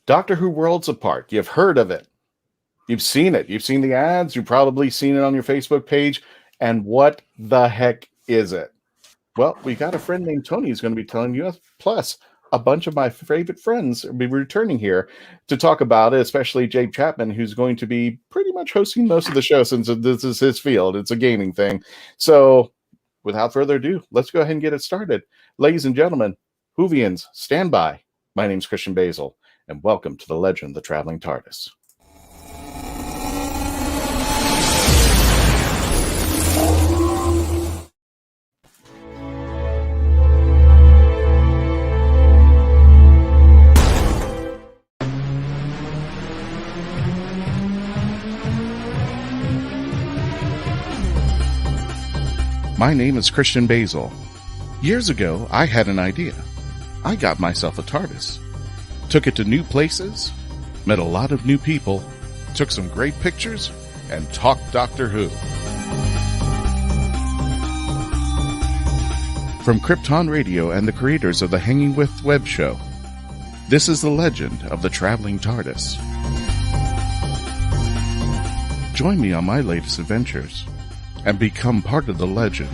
Doctor Who Worlds Apart. You've heard of it. You've seen it. You've seen the ads. You've probably seen it on your Facebook page. And what the heck is it? Well, we got a friend named Tony who's going to be telling you. Plus, a bunch of my favorite friends will be returning here to talk about it, especially Jake Chapman, who's going to be pretty much hosting most of the show since this is his field. It's a gaming thing. So, without further ado, let's go ahead and get it started. Ladies and gentlemen, Whovians, stand by. My name's Christian Basil, and welcome to the Legend of the Traveling TARDIS. My name is Christian Basil. Years ago, I had an idea. I got myself a TARDIS. Took it to new places, met a lot of new people, took some great pictures, and talked Doctor Who. From Krypton Radio and the creators of the Hanging With web show, this is the Legend of the Traveling TARDIS. Join me on my latest adventures and become part of the legend.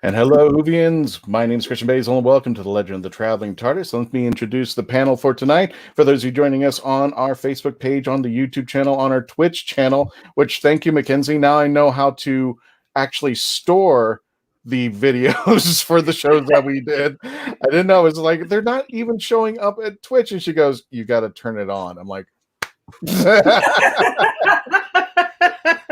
And hello, Whovians. My name is Christian Basil, and welcome to the Legend of the Traveling TARDIS. Let me introduce the panel for tonight. For those of you joining us on our Facebook page, on the YouTube channel, on our Twitch channel, which, thank you, Mackenzie. Now I know how to actually store the videos for the shows that we did. I didn't know. It's like, they're not even showing up at Twitch. And she goes, you got to turn it on. I'm like...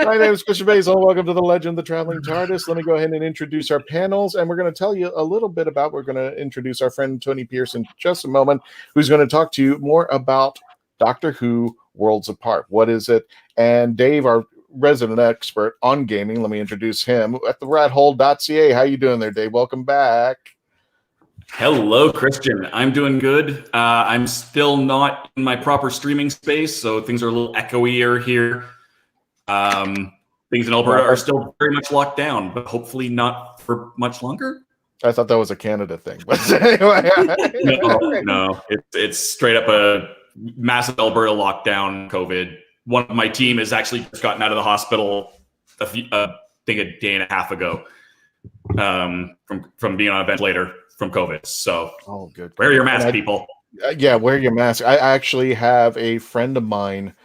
My name is Christian Basil. Welcome to the Legend of the Traveling TARDIS. Let me go ahead and introduce our panels, and we're going to tell you a little bit about. We're going to introduce our friend Tony Pierce in just a moment, who's going to talk to you more about Doctor Who Worlds Apart. What is it? And Dave, our resident expert on gaming, let me introduce him at the rathole.ca. How you doing there, Dave? Welcome back. Hello, Christian. I'm doing good. I'm still not in my proper streaming space, so things are a little echoier here. Things in Alberta are still very much locked down, but hopefully not for much longer. I thought that was a Canada thing, but anyway. No, it's straight up a massive Alberta lockdown. COVID. One of my team has actually just gotten out of the hospital I think a day and a half ago from being on a ventilator from COVID. So, good. Wear your mask, people. Yeah, wear your mask. I actually have a friend of mine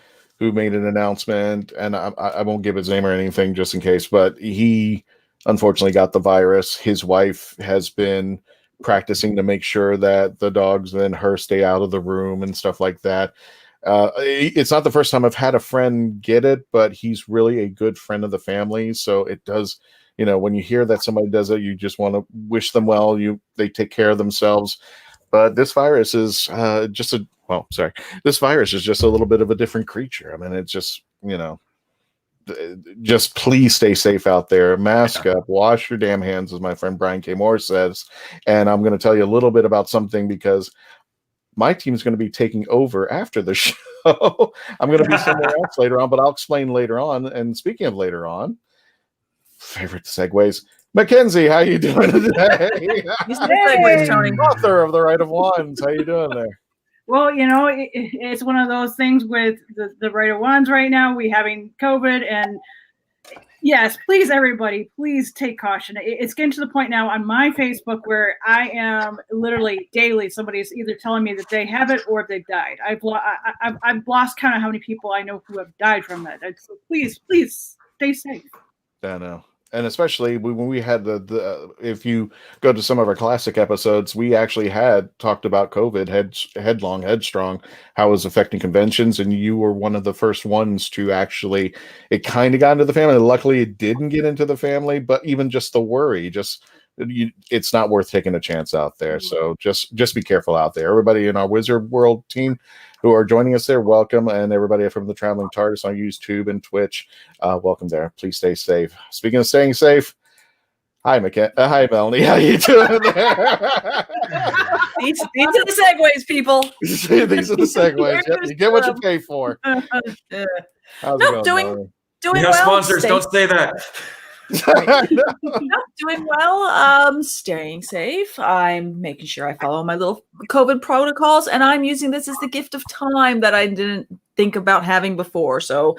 who made an announcement, and I won't give his name or anything just in case, but he unfortunately got the virus. His wife has been practicing to make sure that the dogs and her stay out of the room and stuff like that. It's not the first time I've had a friend get it, but he's really a good friend of the family. So it does, when you hear that somebody does it, you just want to wish them well. They take care of themselves. But this virus is this virus is just a little bit of a different creature. I mean, it's just, just please stay safe out there. Mask up, wash your damn hands, as my friend Brian K. Moore says. And I'm going to tell you a little bit about something because my team is going to be taking over after the show. I'm going to be somewhere else later on, but I'll explain later on. And speaking of later on, favorite segues. Mackenzie, how you doing today? Segues, Tony. Author of The Right of Wands. How you doing there? Well, it's one of those things with the Right of Wands right now. We having COVID, and yes, please, everybody, please take caution. It's getting to the point now on my Facebook where I am literally daily. Somebody's either telling me that they have it or they've died. I've lost count of how many people I know who have died from that. So please stay safe. I know. And especially when we had if you go to some of our classic episodes, we actually had talked about COVID, headstrong, how it was affecting conventions. And you were one of the first ones to actually, it kind of got into the family. Luckily, it didn't get into the family, but even just the worry, it's not worth taking a chance out there. So just be careful out there. Everybody in our Wizard World team who are joining us there, welcome. And everybody from the Traveling TARDIS on YouTube and Twitch, welcome there. Please stay safe. Speaking of staying safe, Hi, hi, Melanie. How you doing there? These are the segues, people. These are the segues. Yep, you get what you pay for. How's it going, doing Melanie? We have well. sponsors. Don't say that. Doing well. Staying safe. I'm making sure I follow my little COVID protocols, and I'm using this as the gift of time that I didn't think about having before. So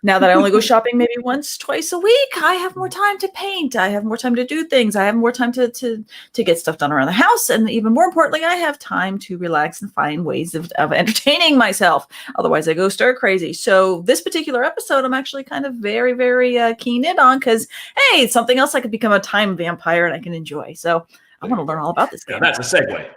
now that I only go shopping maybe once, twice a week, I have more time to paint. I have more time to do things. I have more time to get stuff done around the house. And even more importantly, I have time to relax and find ways of entertaining myself. Otherwise, I go stir crazy. So this particular episode, I'm actually kind of very, very keen in on because, hey, it's something else I could become a time vampire and I can enjoy. So I want to learn all about this game. That's a segue.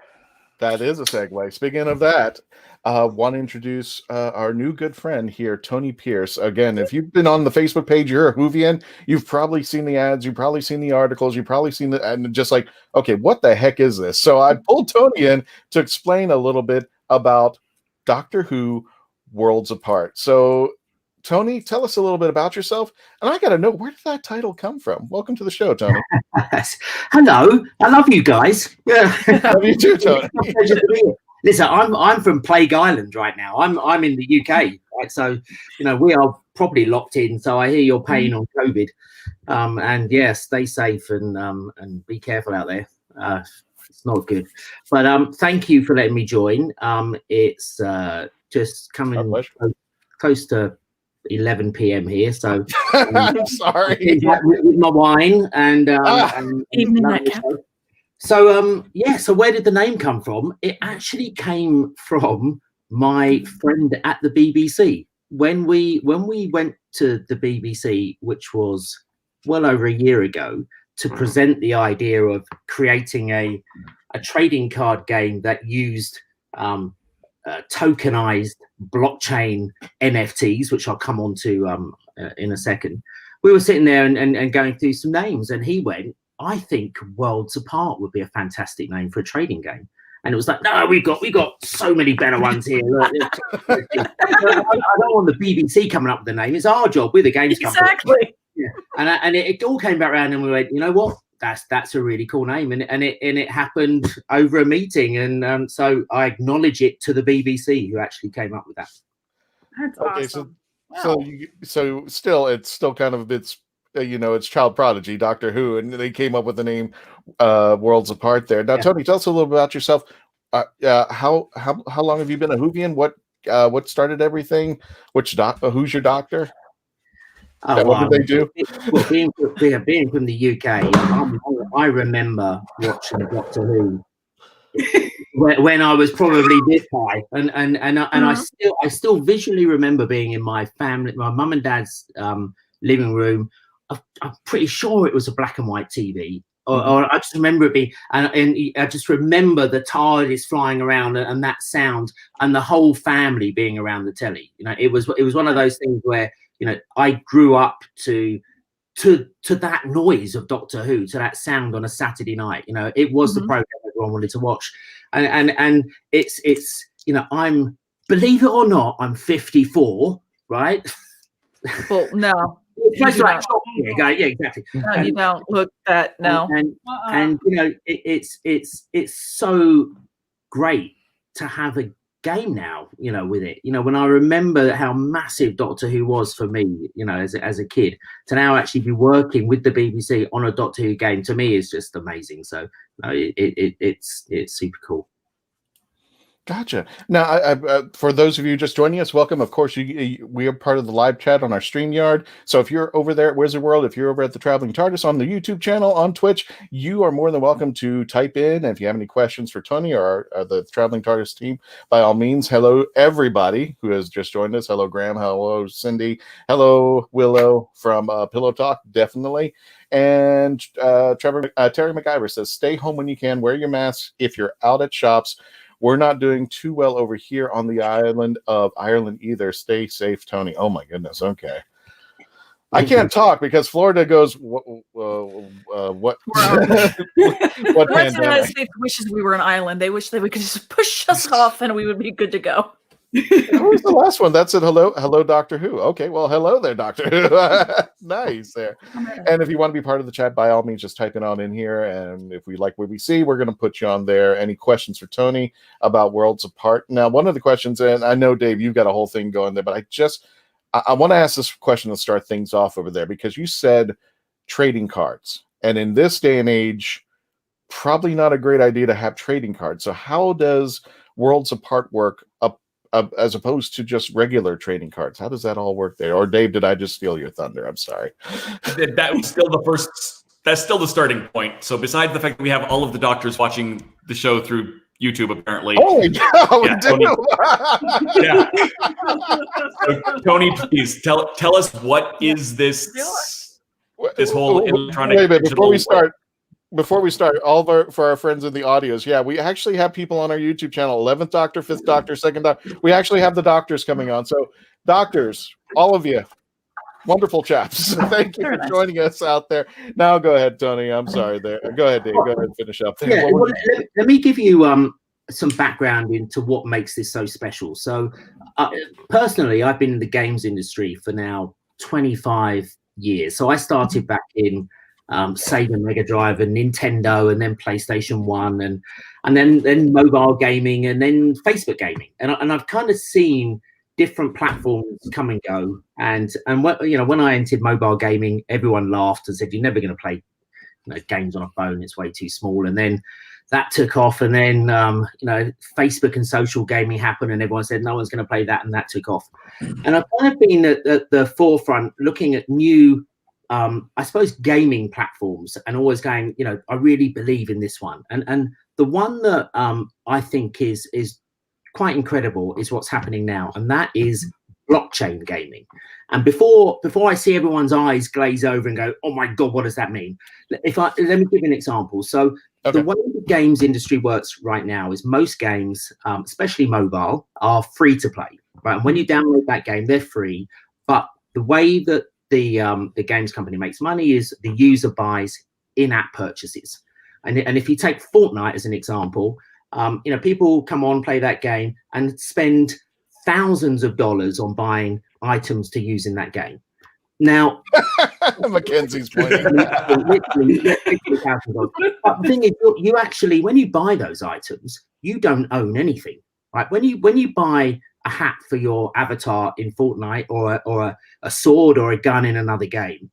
That is a segue. Speaking of that, want to introduce our new good friend here, Tony Pierce. Again, if you've been on the Facebook page, you're a Whovian, you've probably seen the ads, you've probably seen the articles, you've probably seen and just like, okay, what the heck is this? So I pulled Tony in to explain a little bit about Doctor Who Worlds Apart. So Tony, tell us a little bit about yourself. And I got to know, where did that title come from? Welcome to the show, Tony. Hello. I love you guys. Yeah. Love you too, Tony. Listen, I'm from Plague Island right now. I'm in the UK, right? So, we are probably locked in. So I hear your pain on COVID. And yeah, stay safe and be careful out there. It's not good. But thank you for letting me join. It's just coming close to 11 p.m. here, so I'm sorry. With my wine and so so where did the name come from? It actually came from my friend at the BBC. When we went to the BBC, which was well over a year ago, to present the idea of creating a trading card game that used tokenized blockchain NFTs, which I'll come on to in a second. We were sitting there and going through some names, and he went, I think Worlds Apart would be a fantastic name for a trading game. And it was like, no, we got so many better ones here. I don't want the BBC coming up with the name. It's our job. We're the games company. Exactly. Yeah. And it all came back around, and we went, you know what? That's a really cool name, and it happened over a meeting, and so I acknowledge it to the BBC who actually came up with that. That's Okay, awesome. so it's still kind of it's child prodigy, Doctor Who, and they came up with the name Worlds Apart there. Now, Tony, tell us a little bit about yourself. How long have you been a Whovian? What started everything? Who's your doctor? What did they do? Being from the UK, I remember watching Doctor Who when I was probably this high, and I still visually remember being in my mum and dad's living room. I'm pretty sure it was a black and white TV, or I just remember it being, and I just remember the TARDIS flying around and that sound, and the whole family being around the telly. It was one of those things where I grew up to that noise of Doctor Who, to that sound on a Saturday night. It was the program everyone wanted to watch, and it's I'm, believe it or not, I'm 54, right? Well, no. Yeah, exactly. No, you don't look that. No. And it's so great to have a game now, with it. When I remember how massive Doctor Who was for me, as a kid, to now actually be working with the BBC on a Doctor Who game, to me is just amazing. So it's super cool. Gotcha. Now, for those of you just joining us, welcome. Of course, we are part of the live chat on our StreamYard. So if you're over there at Wizard World, if you're over at the Traveling TARDIS on the YouTube channel, on Twitch, you are more than welcome to type in. And if you have any questions for Tony or the Traveling TARDIS team, by all means, hello, everybody who has just joined us. Hello, Graham. Hello, Cindy. Hello, Willow from Pillow Talk, definitely. And Terry McIver says, stay home when you can, wear your mask if you're out at shops. We're not doing too well over here on the island of Ireland either. Stay safe, Tony. Oh, my goodness. Okay. I can't talk because Florida goes, what? What the United States wishes we were an island. They wish that we could just push us off and we would be good to go. Who was the last one? That said hello, Doctor Who. Okay, well, hello there, Doctor Who. Nice there. And if you want to be part of the chat, by all means, just type it on in here. And if we like what we see, we're going to put you on there. Any questions for Tony about Worlds Apart? Now, one of the questions, and I know, Dave, you've got a whole thing going there, but I want to ask this question to start things off over there, because you said trading cards. And in this day and age, probably not a great idea to have trading cards. So how does Worlds Apart work as opposed to just regular trading cards? How does that all work there? Or Dave, did I just steal your thunder? I'm sorry. That was still that's still the starting point. So besides the fact that we have all of the doctors watching the show through YouTube, apparently. Holy cow, yeah, Tony, yeah. So, Tony, please tell us, what is this whole electronic? Wait a minute, before we start, for our friends in the audios, yeah, we actually have people on our YouTube channel, 11th Doctor, 5th Doctor, 2nd Doctor. We actually have the doctors coming on. So, doctors, all of you, wonderful chaps. Thank you for joining us out there. Now, go ahead, Tony. I'm sorry there. Go ahead, Dave. Go ahead and finish up there. Yeah, well, let me give you some background into what makes this so special. So, personally, I've been in the games industry for now 25 years. So I started back in Sega Mega Drive and Nintendo, and then PlayStation 1, and then mobile gaming, and then Facebook gaming, and I've kind of seen different platforms come and go. And when I entered mobile gaming, everyone laughed and said, "You're never going to play games on a phone. It's way too small." And then that took off, and then Facebook and social gaming happened, and everyone said no one's going to play that, and that took off. And I've kind of been at the forefront, looking at new I suppose gaming platforms, and always going, I really believe in this one. And the one that I think is quite incredible is what's happening now, and that is blockchain gaming. And before I see everyone's eyes glaze over and go, "Oh my God, what does that mean?" Let me give you an example. So the way the games industry works right now is most games, especially mobile, are free to play. Right, and when you download that game, they're free. But the way that the games company makes money is the user buys in-app purchases. And if you take Fortnite as an example, people come on, play that game, and spend thousands of dollars on buying items to use in that game. Now, Mackenzie's pointing. literally, but the thing is, you actually, when you buy those items, you don't own anything, right? When you buy a hat for your avatar in Fortnite, or a sword or a gun in another game,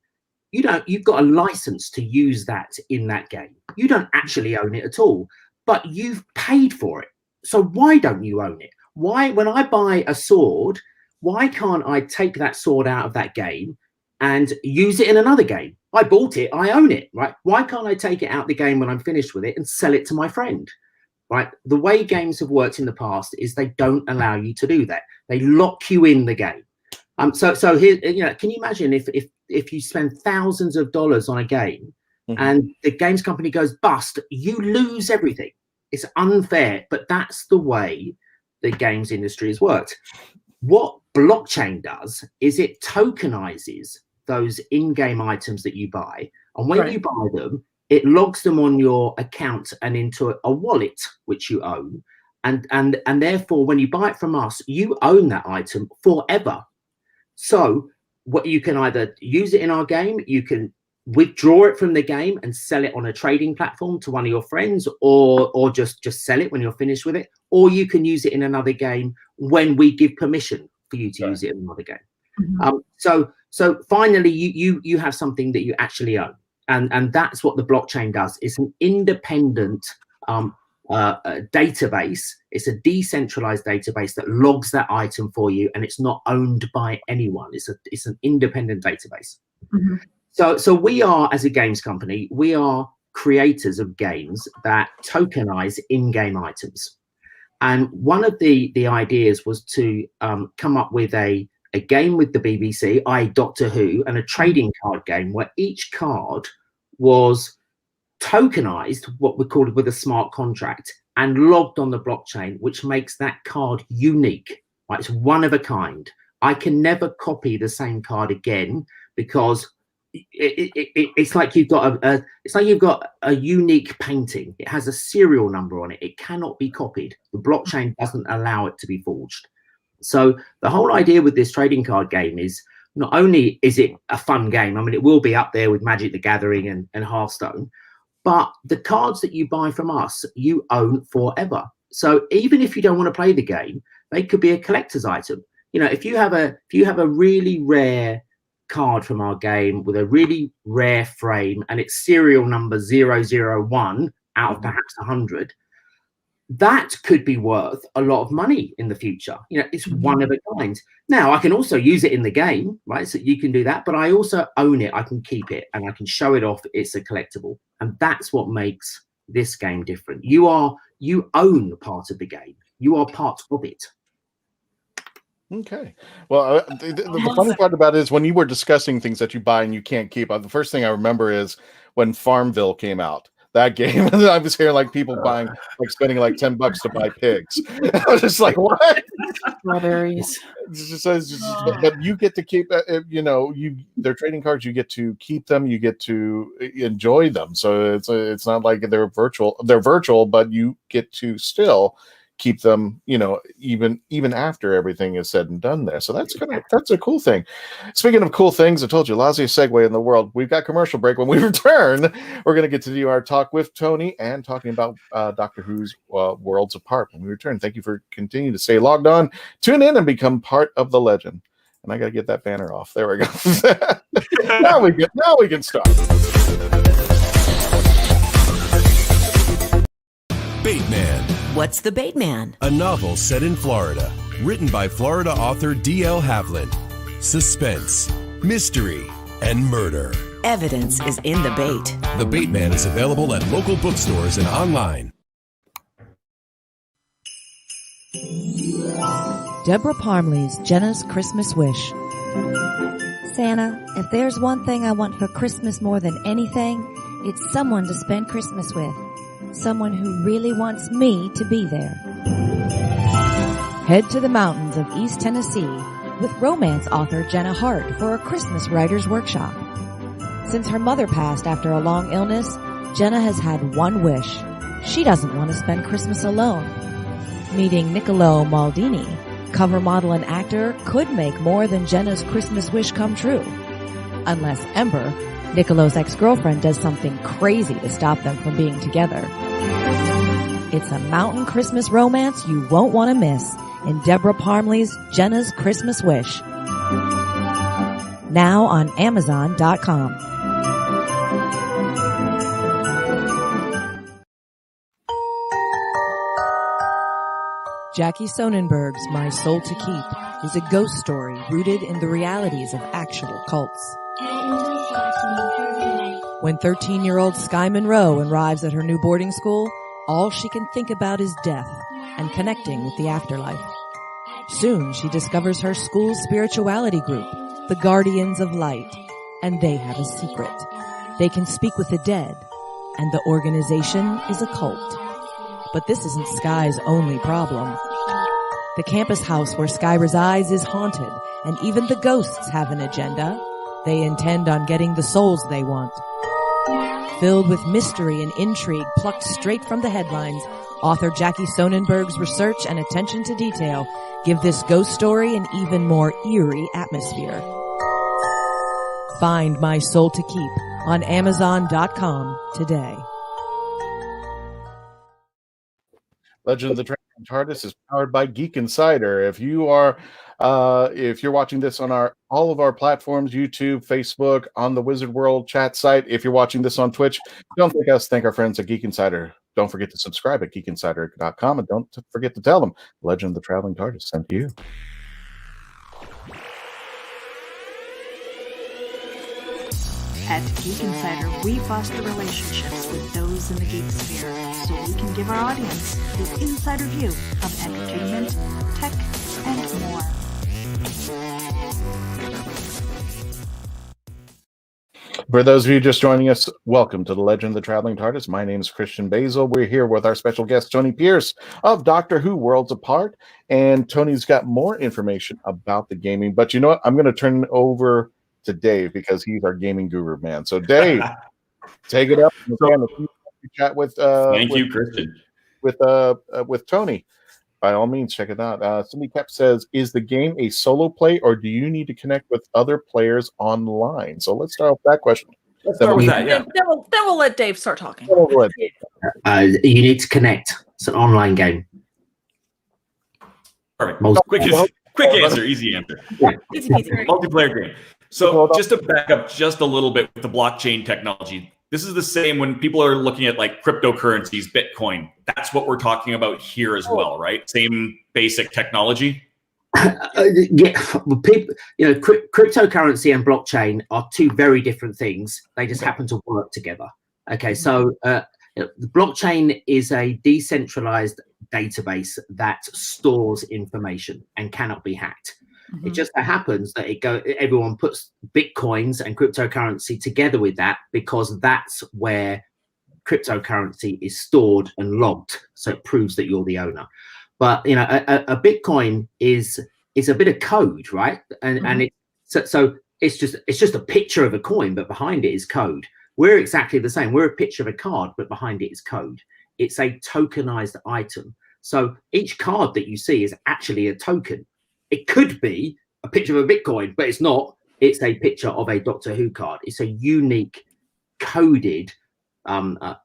you've got a license to use that in that game. You don't actually own it at all, but you've paid for it. So why don't you own it? Why, when I buy a sword, why can't I take that sword out of that game and use it in another game? I bought it, I own it, right? Why can't I take it out the game when I'm finished with it and sell it to my friend? Right? The way games have worked in the past is they don't allow you to do that. They lock you in the game. So here, can you imagine if you spend thousands of dollars on a game, and the games company goes bust, you lose everything. It's unfair, but that's the way the games industry has worked. What blockchain does is it tokenizes those in-game items that you buy, and when you buy them, it logs them on your account and into a wallet which you own, and therefore when you buy it from us, you own that item forever. So what you can either use it in our game, you can withdraw it from the game and sell it on a trading platform to one of your friends, or just sell it when you're finished with it, or you can use it in another game when we give permission for you to use it in another game. So finally you have something that you actually own. And that's what the blockchain does. It's an independent database. It's a decentralized database that logs that item for you, and it's not owned by anyone. It's an independent database. So we are, as a games company, we are creators of games that tokenize in-game items. And one of the ideas was to come up with a game with the BBC, Doctor Who, and a trading card game where each card was tokenized, what we call it, with a smart contract, and logged on the blockchain, which makes that card unique. Right? It's one of a kind. I can never copy the same card again, because it's like you've got a unique painting. It has a serial number on it. It cannot be copied. The blockchain doesn't allow it to be forged. So the whole idea with this trading card game is not only is it a fun game, I mean, it will be up there with Magic the Gathering and Hearthstone, but the cards that you buy from us, you own forever. So even if you don't want to play the game, they could be a collector's item. You know, if you have a really rare card from our game with a really rare frame and it's serial number 001 out of perhaps 100, that could be worth a lot of money in the future. You know, it's one of a kind. Now, I can also use it in the game, right? So you can do that, but I also own it. I can keep it and I can show it off. It's a collectible. And that's what makes this game different. You own part of the game. You are part of it. Okay. Well, the funny part about it is when you were discussing things that you buy and you can't keep, the first thing I remember is when Farmville came out. That game, and I was hearing like people buying, like spending like $10 to buy pigs. I was just like, what? Strawberries. But you get to keep, you know, they're trading cards. You get to keep them. You get to enjoy them. So it's not like they're virtual. They're virtual, but you get to still keep them, you know, even after everything is said and done there. So that's a cool thing. Speaking of cool things, I told you, lousy segue in the world. We've got commercial break. When we return, we're going to get to do our talk with Tony and talking about Doctor Who's Worlds Apart. When we return, thank you for continuing to stay logged on, tune in, and become part of the legend. And I got to get that banner off. There we go. now we can start. Bateman. What's the Bateman? A novel set in Florida, written by Florida author D.L. Havlin. Suspense, mystery, and murder. Evidence is in the bait. The Bateman is available at local bookstores and online. Deborah Parmley's Jenna's Christmas Wish. Santa, if there's one thing I want for Christmas more than anything, it's someone to spend Christmas with. Someone who really wants me to be there. Head to the mountains of East Tennessee with romance author Jenna Hart for a Christmas writer's workshop. Since her mother passed after a long illness, Jenna has had one wish. She doesn't want to spend Christmas alone. Meeting Niccolo Maldini, cover model and actor, could make more than Jenna's Christmas wish come true. Unless Ember, Niccolo's ex-girlfriend, does something crazy to stop them from being together. It's a mountain Christmas romance you won't want to miss in Deborah Parmley's Jenna's Christmas Wish. Now on Amazon.com. Jackie Sonnenberg's My Soul to Keep is a ghost story rooted in the realities of actual cults. When 13-year-old Sky Monroe arrives at her new boarding school, all she can think about is death and connecting with the afterlife. Soon she discovers her school's spirituality group, the Guardians of Light, and they have a secret. They can speak with the dead, and the organization is a cult. But this isn't Sky's only problem. The campus house where Sky resides is haunted, and even the ghosts have an agenda. They intend on getting the souls they want. Filled with mystery and intrigue plucked straight from the headlines, author Jackie Sonnenberg's research and attention to detail give this ghost story an even more eerie atmosphere. Find My Soul to Keep on Amazon.com today. Legend of the Traveling TARDIS is powered by Geek Insider. If you're watching this on all of our platforms, YouTube, Facebook, on the Wizard World chat site, if you're watching this on Twitch, don't thank us, thank our friends at Geek Insider. Don't forget to subscribe at geekinsider.com, and don't forget to tell them Legend of the Traveling TARDIS sent to you. At Geek Insider, we foster relationships with those in the geek sphere so we can give our audience the insider view of entertainment, tech, and more. For those of you just joining us, welcome to the Legend of the Traveling TARDIS. My name is Christian Basil. We're here with our special guest, Tony Pierce of Doctor Who Worlds Apart. And Tony's got more information about the gaming. But you know what? I'm going to turn it over to Dave because he's our gaming guru, man. So Dave, take it up. Chat with Thank you, Christian. With Tony. by all means, check it out. Cindy Cap says, is the game a solo play or do you need to connect with other players online? So let's start with that question. Let's start with that, yeah. Then we'll let Dave start talking. You need to connect. It's an online game. All right. Quick answer, easy answer. Easy peasy. Multiplayer game. So just to back up just a little bit with the blockchain technology, this is the same when people are looking at like cryptocurrencies, Bitcoin. That's what we're talking about here as well, right? Same basic technology. Yeah, people, cryptocurrency and blockchain are two very different things. They just happen to work together. Okay, so the blockchain is a decentralized database that stores information and cannot be hacked. It just happens that everyone puts bitcoins and cryptocurrency together with that because that's where cryptocurrency is stored and logged, so it proves that you're the owner. But a bitcoin is a bit of code, right? And it's just a picture of a coin, but behind it is code. We're exactly the same. We're a picture of a card, but behind it is code. It's a tokenized item. So each card that you see is actually a token. It could be a picture of a Bitcoin, but it's not. It's a picture of a Doctor Who card. It's a unique coded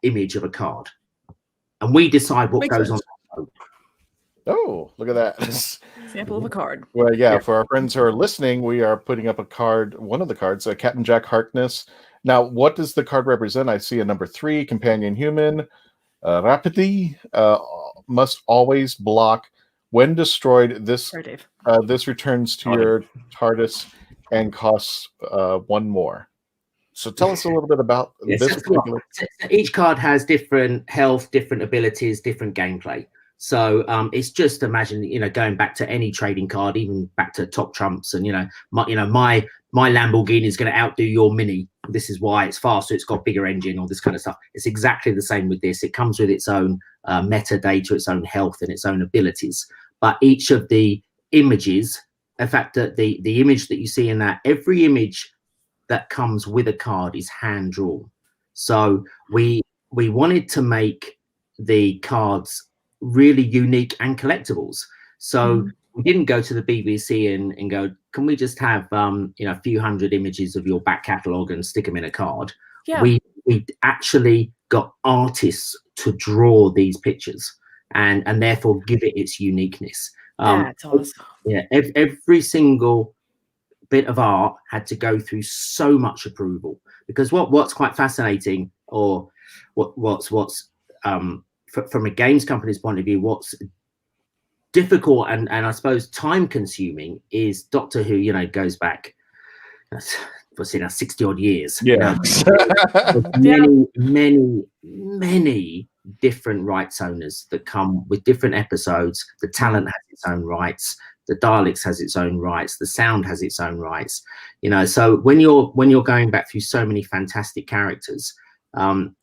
image of a card. And we decide what goes on. Oh, look at that. Example of a card. Well, yeah, for our friends who are listening, we are putting up a card, one of the cards, Captain Jack Harkness. Now, what does the card represent? I see a number 3, companion human. Rapidly must always block. When destroyed, this returns to your TARDIS and costs 1 more. So tell us a little bit about this particular. Each card has different health, different abilities, different gameplay. So it's just imagine, going back to any trading card, even back to top trumps, and my Lamborghini is going to outdo your Mini. This is why it's faster. It's got bigger engine, all this kind of stuff. It's exactly the same with this. It comes with its own metadata, its own health, and its own abilities. But each of the images, in fact, the image that you see in that, every image that comes with a card is hand drawn. So we wanted to make the cards really unique and collectibles. So we didn't go to the BBC and go, can we just have a few hundred images of your back catalogue and stick them in a card? Yeah. We actually got artists to draw these pictures and therefore give it its uniqueness. That's awesome. Yeah, every single bit of art had to go through so much approval, because what's quite fascinating, or what's from a games company's point of view, what's difficult and I suppose time consuming is Doctor Who, goes back, what's it now, 60 odd years. Yeah. Many different rights owners that come with different episodes. The talent has its own rights. The Daleks has its own rights. The sound has its own rights. So when you're going back through so many fantastic characters, and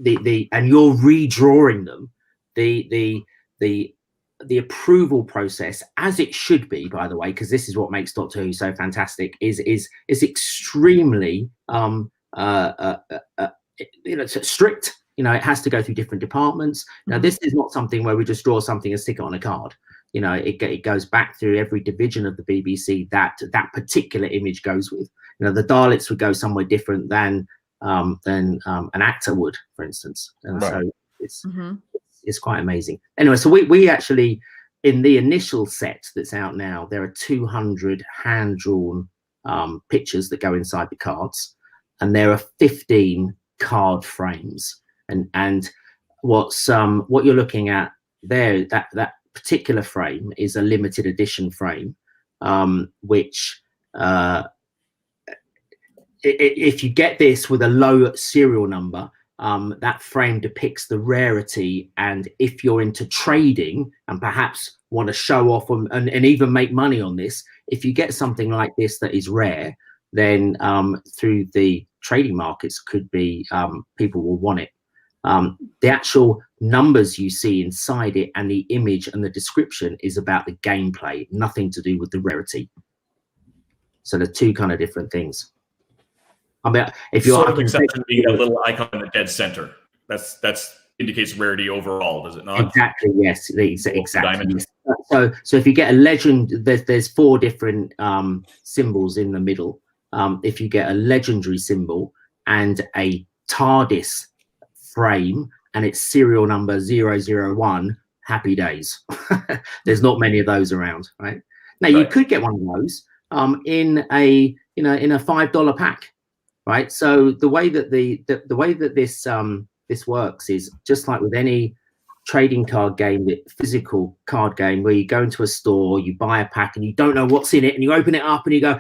you're redrawing them, the approval process, as it should be, by the way, because this is what makes Doctor Who so fantastic, is extremely strict. It has to go through different departments. Now, this is not something where we just draw something and stick it on a card. It goes back through every division of the BBC that particular image goes with. The Daleks would go somewhere different than an actor would, for instance. And right. So it's quite amazing. Anyway, so we actually, in the initial set that's out now, there are 200 hand-drawn pictures that go inside the cards, and there are 15 card frames. And what you're looking at there, that particular frame is a limited edition frame, which if you get this with a low serial number, that frame depicts the rarity. And if you're into trading and perhaps want to show off and even make money on this, if you get something like this that is rare, then through the trading markets could be people will want it. The actual numbers you see inside it and the image and the description is about the gameplay, nothing to do with the rarity. So they're two kind of different things. I mean, if you're sort of exception being that little icon in the dead center, that's indicates rarity overall, does it not? Exactly. Yes. Exactly. So if you get a legend, there's 4 different symbols in the middle. If you get a legendary symbol and a TARDIS frame and it's serial number 001, happy days. There's not many of those around, right? Now you could get one of those in a $5 pack, right? So the way that the way that this works is just like with any trading card game, the physical card game, where you go into a store, you buy a pack and you don't know what's in it, and you open it up and you go,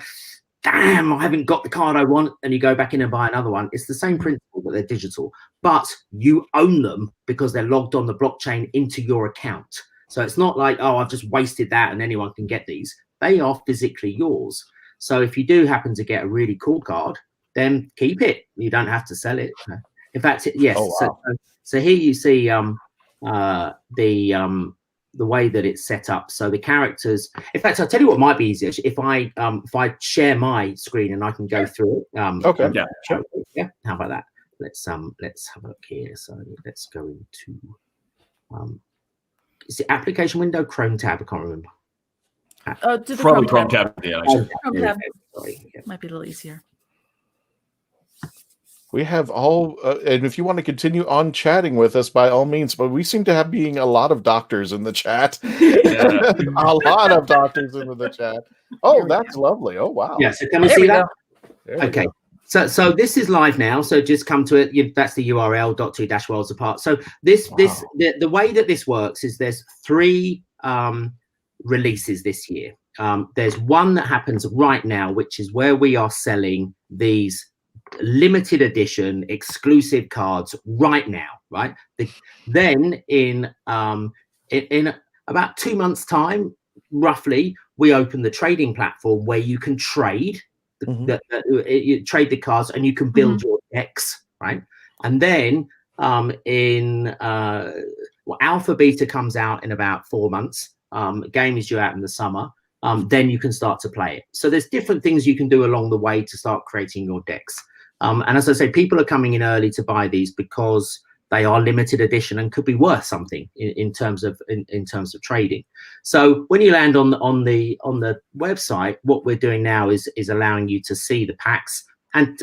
damn, I haven't got the card I want, and you go back in and buy another one. It's the same principle, but they're digital, but you own them because they're logged on the blockchain into your account. So it's not like, oh, I've just wasted that and anyone can get these. They are physically yours. So if you do happen to get a really cool card, then keep it. You don't have to sell it. In fact, yes. Oh, wow. So here you see the way that it's set up. So the characters, in fact, I'll tell you what might be easier if I share my screen and I can go through it. Okay. Yeah. Sure. Yeah. How about that? Let's have a look here. So let's go into is it application window, Chrome tab? I can't remember. Probably Chrome tab. Yeah. Chrome tab. Sorry. Yeah. Might be a little easier. We have all, and if you want to continue on chatting with us, by all means, but we seem to have being a lot of doctors in the chat. Yeah. A lot of doctors in the chat. Oh, that's lovely. Oh, wow. Yeah, so can we see that? Okay. So this is live now. So just come to it. That's the URL, .2-worlds apart. So the way that this works is there's 3 releases this year. There's one that happens right now, which is where we are selling these limited edition exclusive cards right now, right? Then in about 2 months time, roughly, we open the trading platform where you can trade you trade the cards and you can build your decks, right? And then alpha beta comes out in about 4 months. Game is due out in the summer. Then you can start to play it. So there's different things you can do along the way to start creating your decks. And as I say, people are coming in early to buy these because they are limited edition and could be worth something in terms of trading. So when you land on the website, what we're doing now is allowing you to see the packs and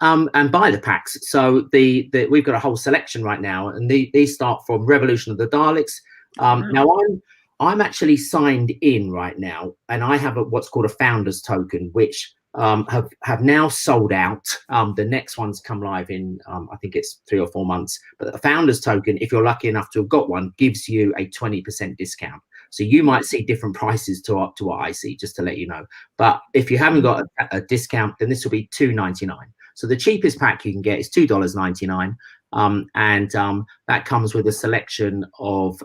buy the packs. So we've got a whole selection right now, and these start from Revolution of the Daleks. Now I'm actually signed in right now, and I have what's called a founder's token, which have now sold out. The next one's come live in I think it's 3 or 4 months. But the founder's token, if you're lucky enough to have got one, gives you a 20% discount. So you might see different prices to what I see, just to let you know. But if you haven't got a discount, then this will be $2.99. So the cheapest pack you can get is $2.99, and that comes with a selection of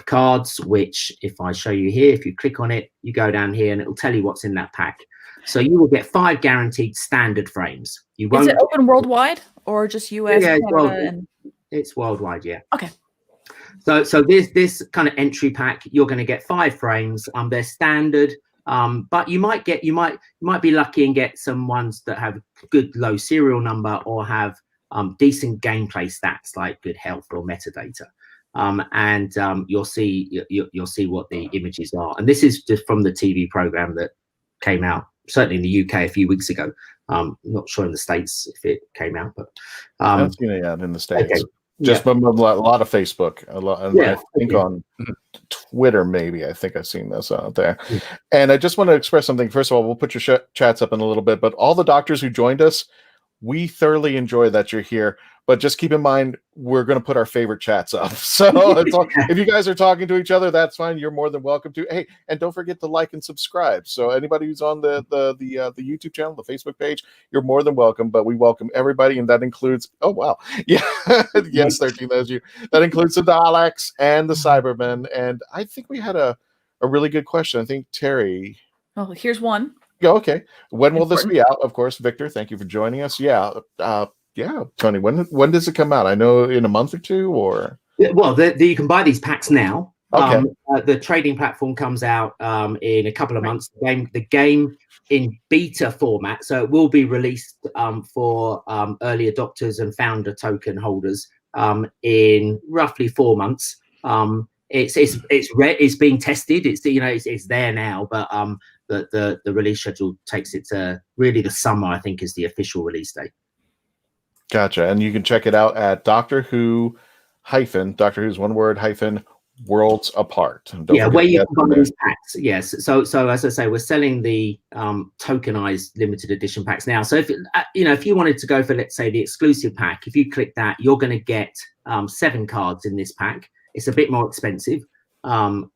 cards, which if I show you here, if you click on it, you go down here and it'll tell you what's in that pack. So you will get 5 guaranteed standard frames. You won't. Is it open worldwide or just US? Yeah, it's worldwide. Yeah. Okay. So this kind of entry pack, you're going to get 5 frames. They're standard, but you might be lucky and get some ones that have good low serial number or have decent gameplay stats like good health or metadata. And you'll see what the images are. And this is just from the TV program that came out, certainly in the UK a few weeks ago. Not sure in the States if it came out, but I've seen it out in the States. Okay. Just a lot of Facebook, I think on Twitter, maybe. I think I've seen this out there. And I just want to express something. First of all, we'll put your chats up in a little bit, but all the doctors who joined us, we thoroughly enjoy that you're here. But just keep in mind, we're going to put our favorite chats up. So if you guys are talking to each other, that's fine. You're more than welcome to. Hey, and don't forget to like and subscribe. So anybody who's on the YouTube channel, the Facebook page, you're more than welcome. But we welcome everybody, and that includes. Oh wow, yeah, yes, 13. That's you. That includes the Daleks and the Cybermen. And I think we had a really good question. I think Terry. Oh, here's one. Yeah, okay. When will this be out? Of course, Victor. Thank you for joining us. Yeah. Yeah, Tony, when does it come out? I know in a month or 2, or well, you can buy these packs now. Okay. The trading platform comes out in a couple of months. The game in beta format, so it will be released for early adopters and founder token holders in roughly 4 months. it's being tested. It's there now, but the release schedule takes it to really the summer. I think is the official release date. Gotcha. And you can check it out at Doctor Who's one word - Worlds Apart. Where you can buy these packs. Yes. So as I say, we're selling the tokenized limited edition packs now. So if you wanted to go for, let's say, the exclusive pack, if you click that, you're going to get 7 cards in this pack. It's a bit more expensive, but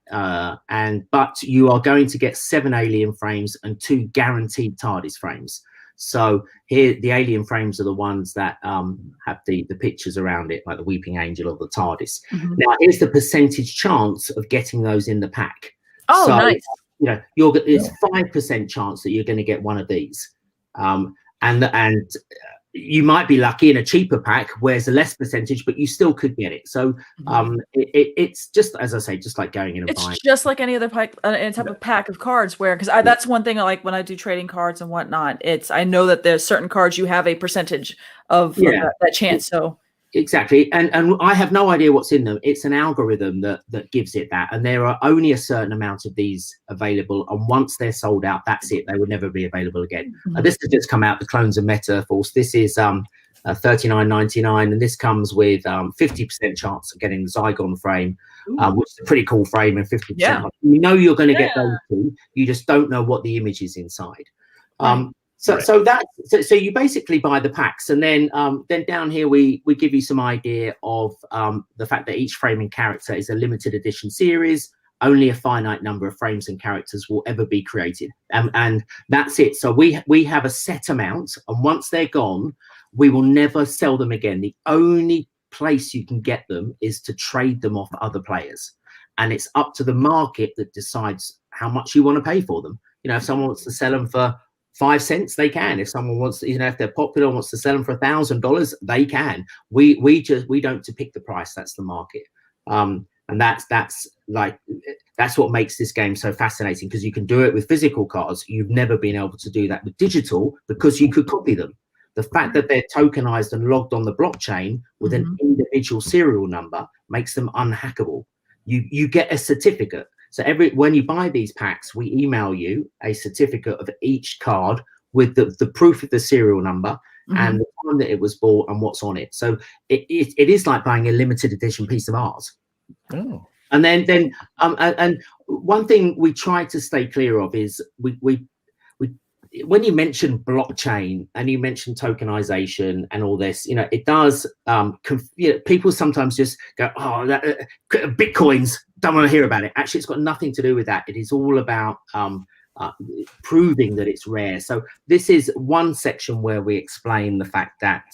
you are going to get 7 alien frames and 2 guaranteed TARDIS frames. So here, the alien frames are the ones that have the pictures around it, like the Weeping Angel or the TARDIS. Mm-hmm. Now, here's the percentage chance of getting those in the pack. Oh, so, nice. It's 5% chance that you're going to get one of these, and you might be lucky in a cheaper pack where it's a less percentage, but you still could get it. So it's just, as I say, just like going in and buying. It's just like any other pack, any type of pack of cards where, because that's one thing, like when I do trading cards and whatnot, I know that there's certain cards you have a percentage of that chance. So exactly. And I have no idea what's in them. It's an algorithm that gives it that. And there are only a certain amount of these available. And once they're sold out, that's it. They will never be available again. Mm-hmm. This has just come out, the Clones of Meta Force. This is $39.99. And this comes with 50% chance of getting the Zygon frame, which is a pretty cool frame, and 50%. Yeah. You know you're going to get those two. You just don't know what the image is inside. So you basically buy the packs, and then down here we give you some idea of the fact that each framing character is a limited edition series. Only a finite number of frames and characters will ever be created, and that's it. So we have a set amount, and once they're gone, we will never sell them again. The only place you can get them is to trade them off other players, and it's up to the market that decides how much you want to pay for them. If someone wants to sell them for 5 cents, they can. If someone wants, if they're popular and wants to sell them for $1,000, they can. We don't pick the price. That's the market, and that's what makes this game so fascinating, because you can do it with physical cards. You've never been able to do that with digital because you could copy them. The fact that they're tokenized and logged on the blockchain with an individual serial number makes them unhackable. You get a certificate. So when you buy these packs, we email you a certificate of each card with the proof of the serial number and the time that it was bought and what's on it. So it is like buying a limited edition piece of art. Oh. And then one thing we try to stay clear of is we when you mention blockchain and you mention tokenization and all this, it does people sometimes just go, Bitcoins, don't want to hear about it. Actually, it's got nothing to do with that. It is all about proving that it's rare. So this is one section where we explain the fact that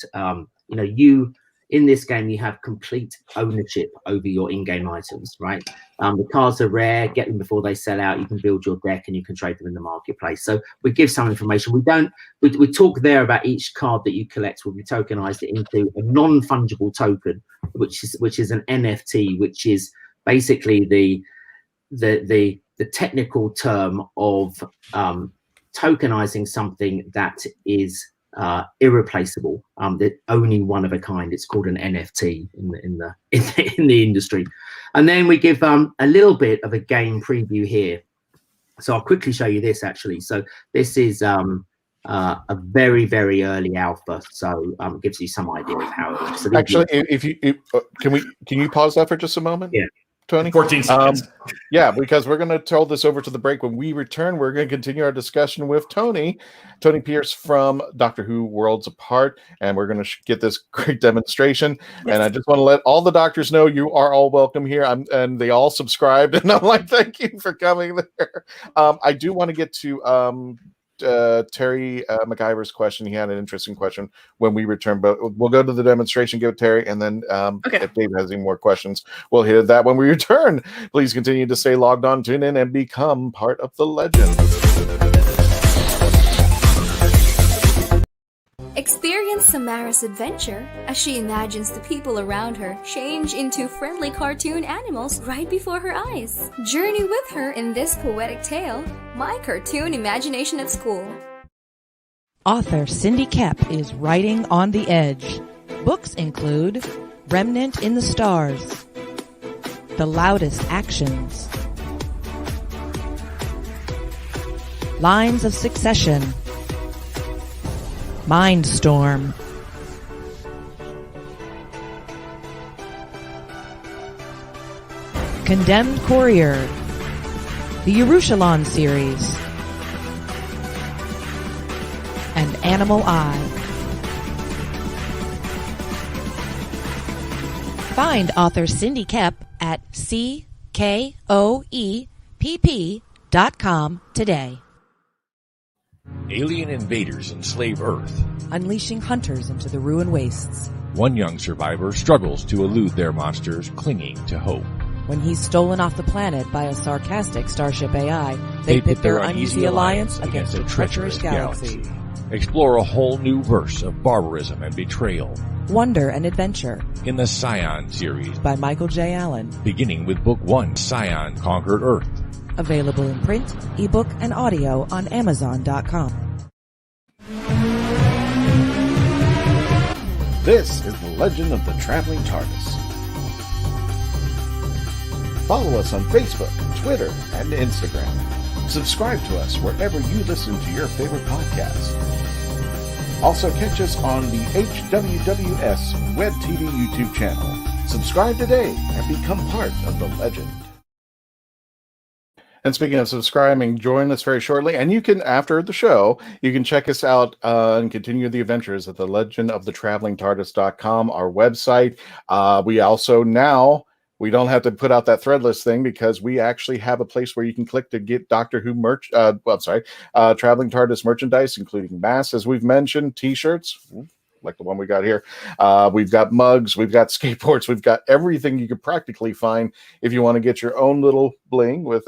you in this game you have complete ownership over your in-game items, right? The cards are rare. Get them before they sell out. You can build your deck and you can trade them in the marketplace. So we give some information. We talk there about each card that you collect will be tokenized into a non-fungible token, which is an NFT, which is basically the technical term of tokenizing something that is irreplaceable, that only one of a kind. It's called an NFT in the industry. And then we give a little bit of a game preview here. So I'll quickly show you this actually. So this is a very, very early alpha. So it gives you some idea of how it works. So actually, can you pause that for just a moment? Yeah. Tony? 14 seconds. Because we're going to throw this over to the break. When we return, we're going to continue our discussion with Tony Pierce from Doctor Who Worlds Apart, and we're going to get this great demonstration. Yes. And I just want to let all the doctors know you are all welcome here. And they all subscribed, and I'm like, thank you for coming there. I do want to get to Terry MacGyver's question. He had an interesting question when we return, but we'll go to the demonstration, give it Terry, and then if Dave has any more questions, we'll hit that when we return. Please continue to stay logged on, tune in, and become part of the legend. Experience Samara's adventure as she imagines the people around her change into friendly cartoon animals right before her eyes. Journey with her in this poetic tale, My Cartoon Imagination at School. Author Cindy Kep is writing on the edge. Books include Remnant in the Stars, The loudest actions. Lines of Succession. Mindstorm. Condemned Courier. The Yerushalayim series. And Animal Eye. Find author Cindy Kepp at CKOEPP.com today. Alien invaders enslave Earth. Unleashing hunters into the ruined wastes. One young survivor struggles to elude their monsters, clinging to hope. When he's stolen off the planet by a sarcastic starship AI, they pit their uneasy alliance against a treacherous galaxy. Explore a whole new verse of barbarism and betrayal. Wonder and adventure. In the Scion series by Michael J. Allen. Beginning with Book 1, Scion Conquered Earth. Available in print, ebook, and audio on Amazon.com. This is the Legend of the Traveling TARDIS. Follow us on Facebook, Twitter, and Instagram. Subscribe to us wherever you listen to your favorite podcasts. Also catch us on the HWWS Web TV YouTube channel. Subscribe today and become part of the legend. And speaking of subscribing, join us very shortly. And you can, after the show, you can check us out and continue the adventures at the legendofthetravelingtardis.com, our website. We also now, we don't have to put out that threadless thing because we actually have a place where you can click to get Doctor Who Traveling TARDIS merchandise, including masks, as we've mentioned, t-shirts, like the one we got here. We've got mugs, we've got skateboards, we've got everything you could practically find. If you want to get your own little bling with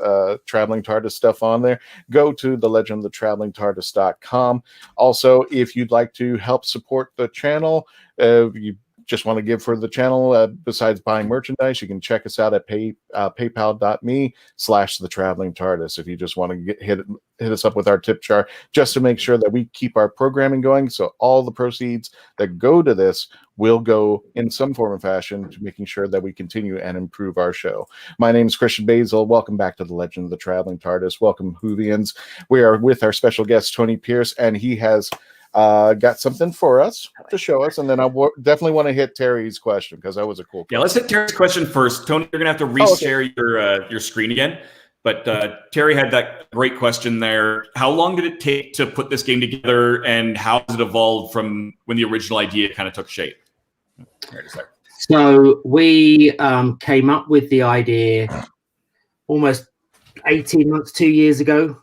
Traveling TARDIS stuff on there, go to the legendofthetravelingtardis.com. Also, if you'd like to help support the channel, you just want to give for the channel, besides buying merchandise, you can check us out at paypal.me/thetravelingtardis. If you just want to hit us up with our tip jar, just to make sure that we keep our programming going. So all the proceeds that go to this will go in some form or fashion to making sure that we continue and improve our show. My name is Christian Basil. Welcome back to the Legend of the Traveling TARDIS. Welcome, Whovians. We are with our special guest, Tony Pierce, and he has got something for us to show us, and then I definitely want to hit Terry's question because that was a cool question. Yeah, let's hit Terry's question first. Tony, you're gonna have to reshare your screen again. But Terry had that great question there. How long did it take to put this game together, and how has it evolved from when the original idea kind of took shape? So we came up with the idea almost 18 months, 2 years ago.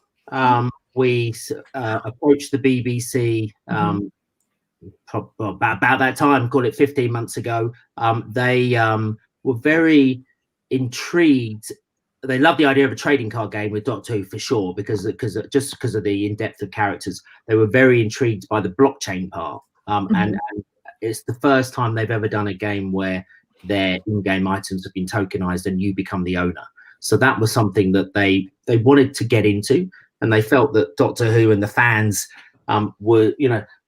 We approached the BBC about that time, call it 15 months ago. They were very intrigued. They loved the idea of a trading card game with Doctor Who for sure, because of the in-depth of characters. They were very intrigued by the blockchain part. And it's the first time they've ever done a game where their in-game items have been tokenized and you become the owner. So that was something that they wanted to get into. And they felt that Doctor Who and the fans were,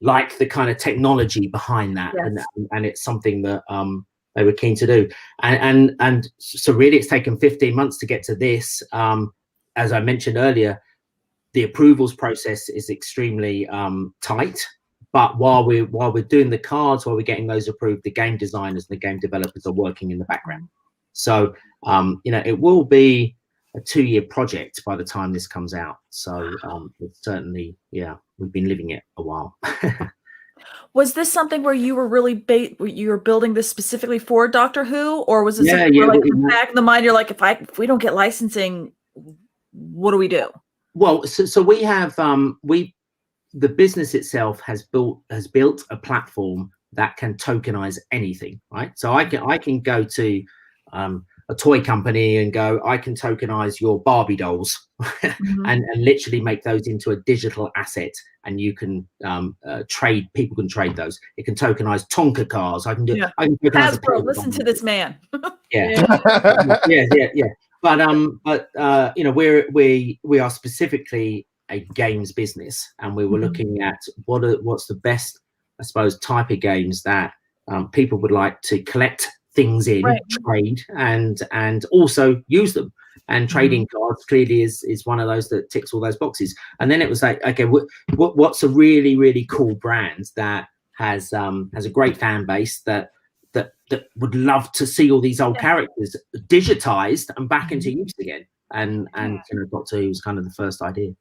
like the kind of technology behind that. Yes. And it's something that they were keen to do. And so really it's taken 15 months to get to this. As I mentioned earlier, the approvals process is extremely tight. But while we're doing the cards, while we're getting those approved, the game designers and the game developers are working in the background. So, it will be a 2-year project by the time this comes out. So it's certainly, we've been living it a while. Was this something where you were really you were building this specifically for Doctor Who, or was it something where, like, back in the mind, you're like, if we don't get licensing, what do we do? Well, so we have the business itself has built a platform that can tokenize anything, right? So I can go to a toy company and go, I can tokenize your Barbie dolls and literally make those into a digital asset, and you can trade. People can trade those. It can tokenize Tonka cars. I can do. Yeah. I can Hasbro, listen to this man. Yeah. But we are specifically a games business, and we were looking at what's the best, I suppose, type of games that people would like to collect things in, trade, and also use them. And trading cards clearly is one of those that ticks all those boxes. And then it was like, okay, what's a really, really cool brand that has a great fan base that would love to see all these old characters digitized and back into use again. And Doctor Who was kind of the first idea.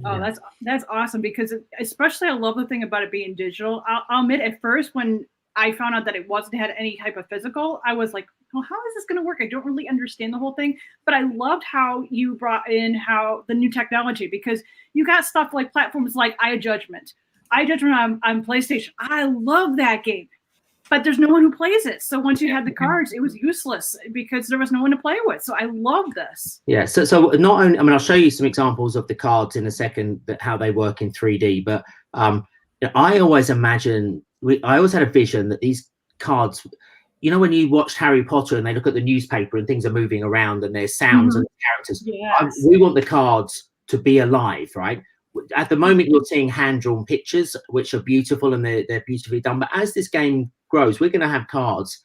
Oh, that's awesome, because especially I love the thing about it being digital. I'll admit, at first when I found out that it wasn't had any type of physical, I was like, well, how is this going to work? I don't really understand the whole thing. But I loved how you brought in how the new technology, because you got stuff like platforms like iJudgment on PlayStation. I love that game, but there's no one who plays it. So once you had the cards, it was useless because there was no one to play with. So I love this. Yeah. So not only, I mean, I'll show you some examples of the cards in a second, that how they work in 3D. But I always imagine, I always had a vision that these cards, you know, when you watch Harry Potter and they look at the newspaper and things are moving around and there's sounds and characters, we want the cards to be alive, right? At the moment, you're seeing hand-drawn pictures, which are beautiful and they're beautifully done. But as this game grows, we're going to have cards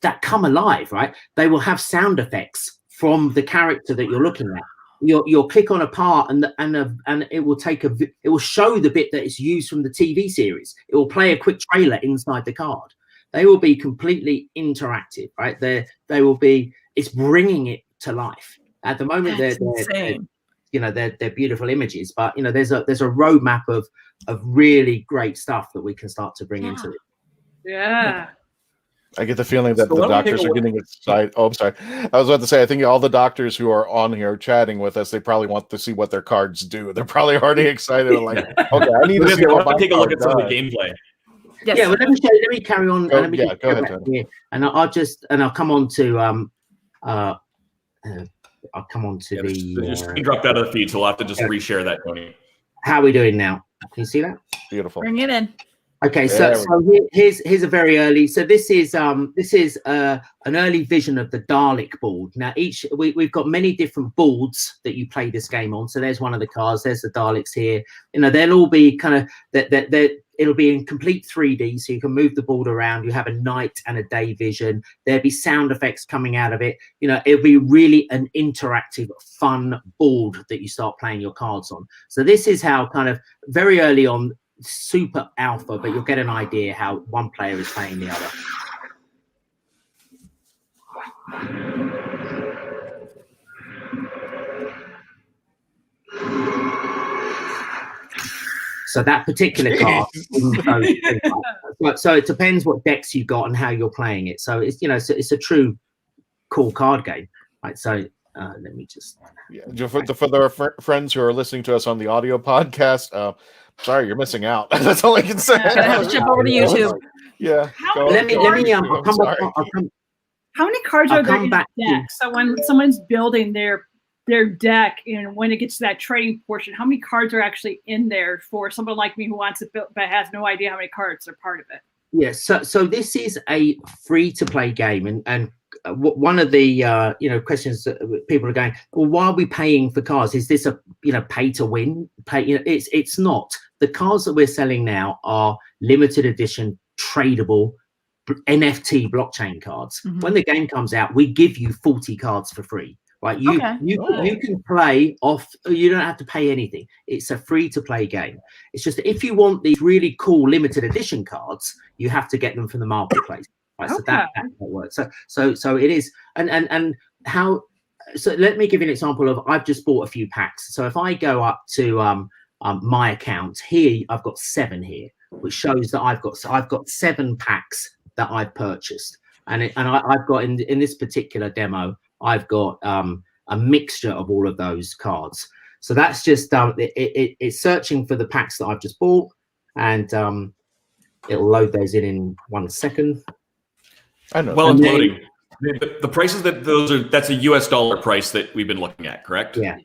that come alive, right? They will have sound effects from the character that you're looking at. You'll click on a part and it will it will show the bit that is used from the TV series. It will play a quick trailer inside the card. They will be completely interactive, right? They will be. It's bringing it to life. At the moment, they're beautiful images, but you know, there's a roadmap of really great stuff that we can start to bring into it. Yeah. I get the feeling that the doctors are getting excited. Oh, I'm sorry. I was about to say, I think all the doctors who are on here chatting with us, they probably want to see what their cards do. They're probably already excited. Like, okay, I need to see what my take a look at some of the gameplay. Yes. Yeah, well, let me carry on. Go ahead, Tony. And I'll come on to I'll come on to the screen dropped out of the feed, so we'll have to just reshare that, Tony. How are we doing now? Can you see that? Beautiful. Bring it in. Okay, so here's a very early. So this is an early vision of the Dalek board. Now we've got many different boards that you play this game on. So there's one of the cards. There's the Daleks here. You know, they'll all be kind of it'll be in complete 3D, so you can move the board around. You have a night and a day vision. There'll be sound effects coming out of it. You know, it'll be really an interactive, fun board that you start playing your cards on. So this is how kind of very early on, super alpha, but you'll get an idea how one player is playing the other. So that particular card, so it depends what decks you got and how you're playing it. So it's, you know, it's a true cool card game, right? So let me just for the friends who are listening to us on the audio podcast, sorry, you're missing out. That's all I can say. Gonna have to jump over to YouTube. Yeah. How many cards are there in the deck? So when someone's building their deck, and when it gets to that trading portion, how many cards are actually in there for someone like me who wants to build but has no idea how many cards are part of it? Yes. So this is a free-to-play game, and one of the questions that people are going, well, why are we paying for cards? Is this a pay to win? It's not. The cards that we're selling now are limited edition tradable NFT blockchain cards. Mm-hmm. When the game comes out, we give you 40 cards for free. Right, you can play off. You don't have to pay anything. It's a free to play game. It's just that if you want these really cool limited edition cards, you have to get them from the marketplace. Right, so that's how it works. So it is. And how? So let me give you an example of. I've just bought a few packs. So if I go up to my account here, I've got 7 here, which shows that I've got 7 packs that I've purchased, and I've got in this particular demo. I've got a mixture of all of those cards. So that's just it's searching for the packs that I've just bought, and it'll load those in 1 second. I know. Well, it's loading. The prices that's a US dollar price that we've been looking at, correct? Yeah.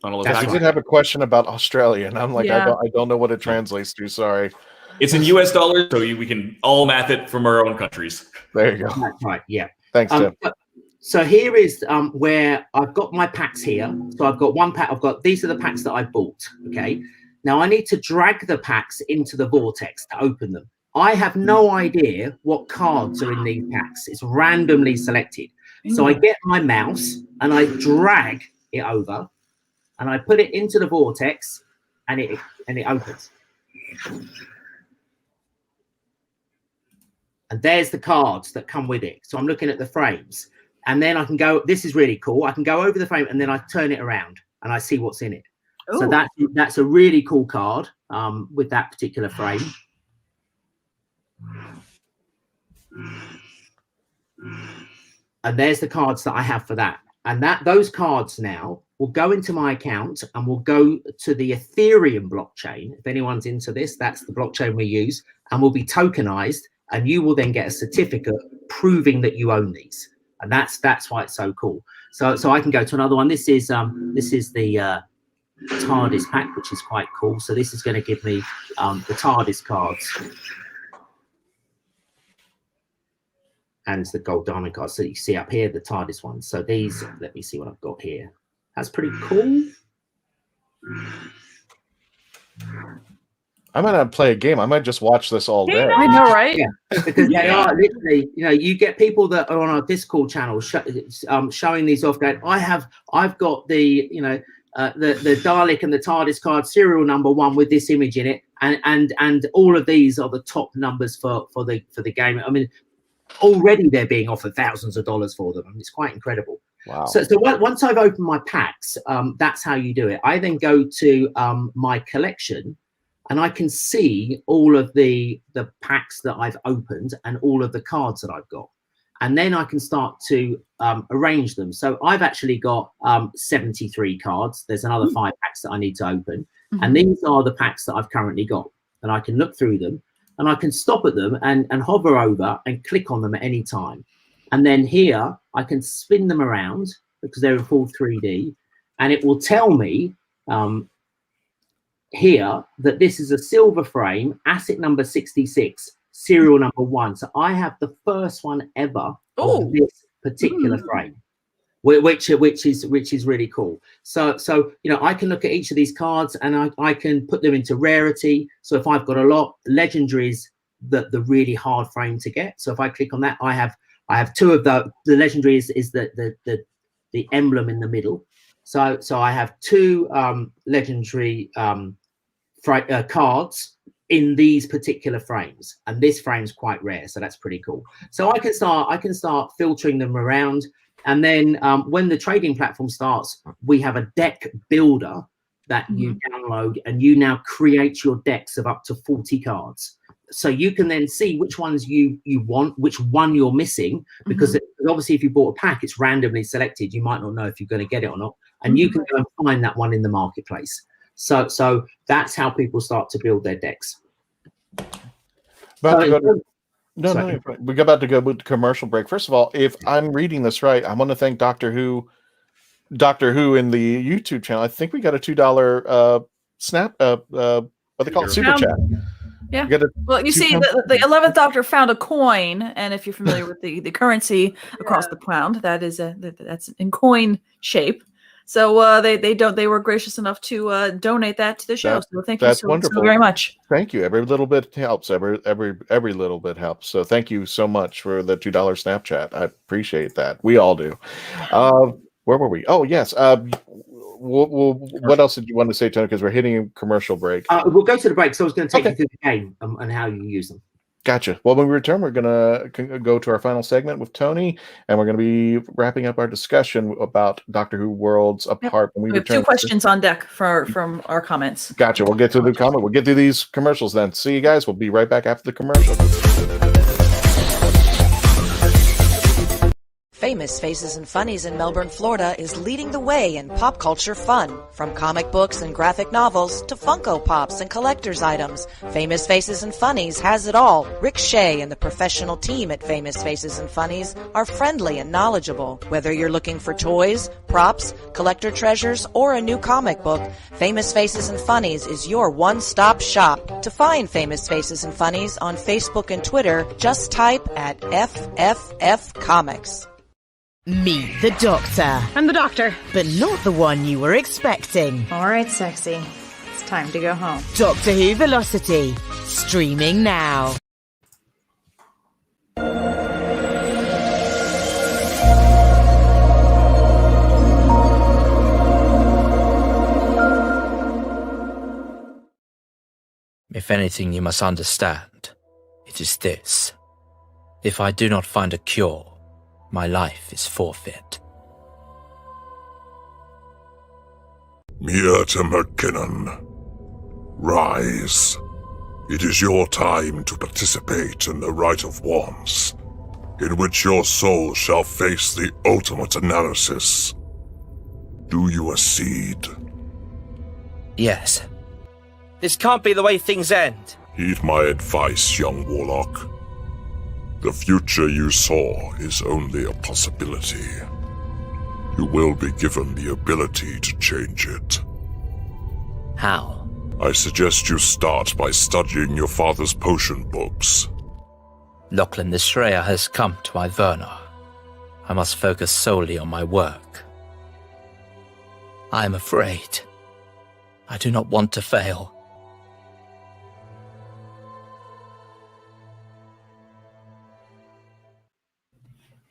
I did have a question about Australia, and I'm like, I don't know what it translates to. Sorry. It's in US dollars, so we can all math it from our own countries. There you go. That's right. Yeah. Thanks, Tim. So here is where I've got my packs here. So I've got 1 pack. These are the packs that I bought. Okay. Now I need to drag the packs into the vortex to open them. I have no idea what cards are in these packs. It's randomly selected. So I get my mouse and I drag it over and I put it into the vortex and it opens. And there's the cards that come with it. So I'm looking at the frames. And then I can go, this is really cool. I can go over the frame and then I turn it around and I see what's in it. Ooh. So that's a really cool card with that particular frame. And there's the cards that I have for that. And those cards now will go into my account and will go to the Ethereum blockchain. If anyone's into this, that's the blockchain we use, and will be tokenized. And you will then get a certificate proving that you own these. And that's why it's so cool. So I can go to another one. This is the TARDIS pack, which is quite cool. So this is going to give me the TARDIS cards. And it's the gold diamond cards. So you see up here, the TARDIS ones. So these, let me see what I've got here. That's pretty cool. I might not play a game. I might just watch this all day. I know, right? Yeah, because they are literally, you get people that are on our Discord channel showing these off. Going, I've got the Dalek and the TARDIS card serial number 1 with this image in it, and all of these are the top numbers for the game. I mean, already they're being offered thousands of dollars for them. I mean, it's quite incredible. Wow. So once I've opened my packs, that's how you do it. I then go to my collection. And I can see all of the packs that I've opened and all of the cards that I've got. And then I can start to arrange them. So I've actually got 73 cards. There's another 5 packs that I need to open. And these are the packs that I've currently got. And I can look through them and I can stop at them and hover over and click on them at any time. And then here I can spin them around because they're in full 3D. And it will tell me here that this is a silver frame, asset number 66, serial number 1. So I have the first one ever of this particular frame, which is really cool. So I can look at each of these cards and I can put them into rarity. So if I've got a lot, legendary is the really hard frame to get. So if I click on that, I have 2 of the legendary is the emblem in the middle. So I have 2 legendary cards in these particular frames, and this frame's quite rare, so that's pretty cool. So I can start filtering them around, and then when the trading platform starts, we have a deck builder that you download, and you now create your decks of up to 40 cards. So you can then see which ones you want, which one you're missing, because obviously if you bought a pack, it's randomly selected. You might not know if you're going to get it or not, and you can go and find that one in the marketplace. So that's how people start to build their decks. We got about to go with the commercial break. First of all, if I'm reading this right, I want to thank Doctor Who in the YouTube channel. I think we got a $2 snap what they call it, super chat. Yeah. Well, you see, the 11th Doctor found a coin, and if you're familiar with the currency across the pound, that's in coin shape. So they were gracious enough to donate that to the show. So thank you so very much. Thank you. Every little bit helps. Every little bit helps. So thank you so much for the $2 Snapchat. I appreciate that. We all do. Where were we? Oh yes. What else did you want to say, Tony? Because we're hitting a commercial break. We'll go to the break. So I was going to take you through the game and how you use them. Gotcha. Well, when we return, we're going to go to our final segment with Tony, and we're going to be wrapping up our discussion about Doctor Who Worlds Apart. When we have 2 questions on deck from our comments. Gotcha. We'll get to the comment. We'll get to these commercials then. See you guys. We'll be right back after the commercial. Famous Faces and Funnies in Melbourne, Florida is leading the way in pop culture fun. From comic books and graphic novels to Funko Pops and collector's items, Famous Faces and Funnies has it all. Rick Shea and the professional team at Famous Faces and Funnies are friendly and knowledgeable. Whether you're looking for toys, props, collector treasures, or a new comic book, Famous Faces and Funnies is your one-stop shop. To find Famous Faces and Funnies on Facebook and Twitter, just type at FFF Comics. Meet the Doctor. I'm the Doctor. But not the one you were expecting. All right, sexy. It's time to go home. Doctor Who Velocity. Streaming now. If anything you must understand, it is this. If I do not find a cure, my life is forfeit. Mirta McKinnon, rise. It is your time to participate in the Rite of Wands, in which your soul shall face the ultimate analysis. Do you accede? Yes. This can't be the way things end. Heed my advice, young warlock. The future you saw is only a possibility. You will be given the ability to change it. How? I suggest you start by studying your father's potion books. Lachlan the Shreya has come to Iverna. I must focus solely on my work. I am afraid. I do not want to fail.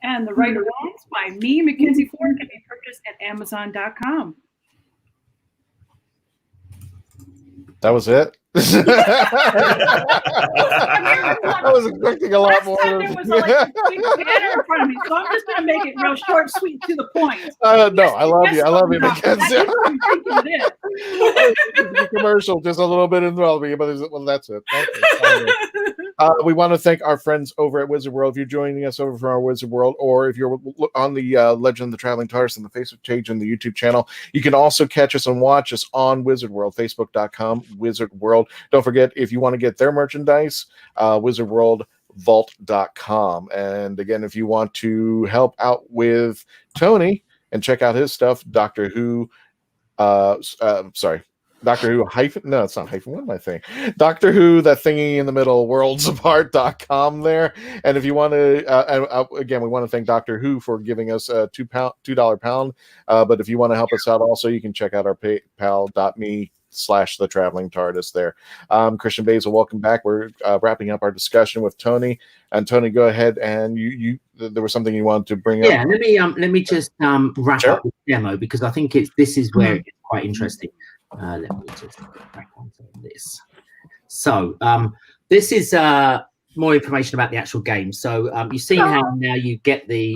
And The Right or Wrongs by me, Mackenzie Ford, can be purchased at Amazon.com. That was it. I was expecting a lot more. There was like a big banner in front of me, so I'm just going to make it real short, sweet, to the point. No, I love you. I love you, Mackenzie. That's what I'm thinking it is. The commercial, just a little bit involved me, but well, that's it. Okay. We want to thank our friends over at Wizard World. If you're joining us over from our Wizard World, or if you're on the Legend of the Traveling TARDIS on the Facebook page and the YouTube channel, you can also catch us and watch us on Wizard World, facebook.com, Wizard World. Don't forget, if you want to get their merchandise, wizardworldvault.com. And again, if you want to help out with Tony and check out his stuff, Doctor Who hyphen, no, it's not hyphen, what am I saying? Doctor Who, that thingy in the middle, worldsapart.com there. And if you want to, again, we want to thank Doctor Who for giving us a $2 pound. But if you want to help us out also, you can check out our paypal.me/the Traveling TARDIS there. Christian Basil, welcome back. We're wrapping up our discussion with Tony. And Tony, go ahead, and you there was something you wanted to bring up. Yeah, let me just wrap up the demo, because I think this is where it's quite interesting. Let me just get back onto this. So this is more information about the actual game. So you see how now you get the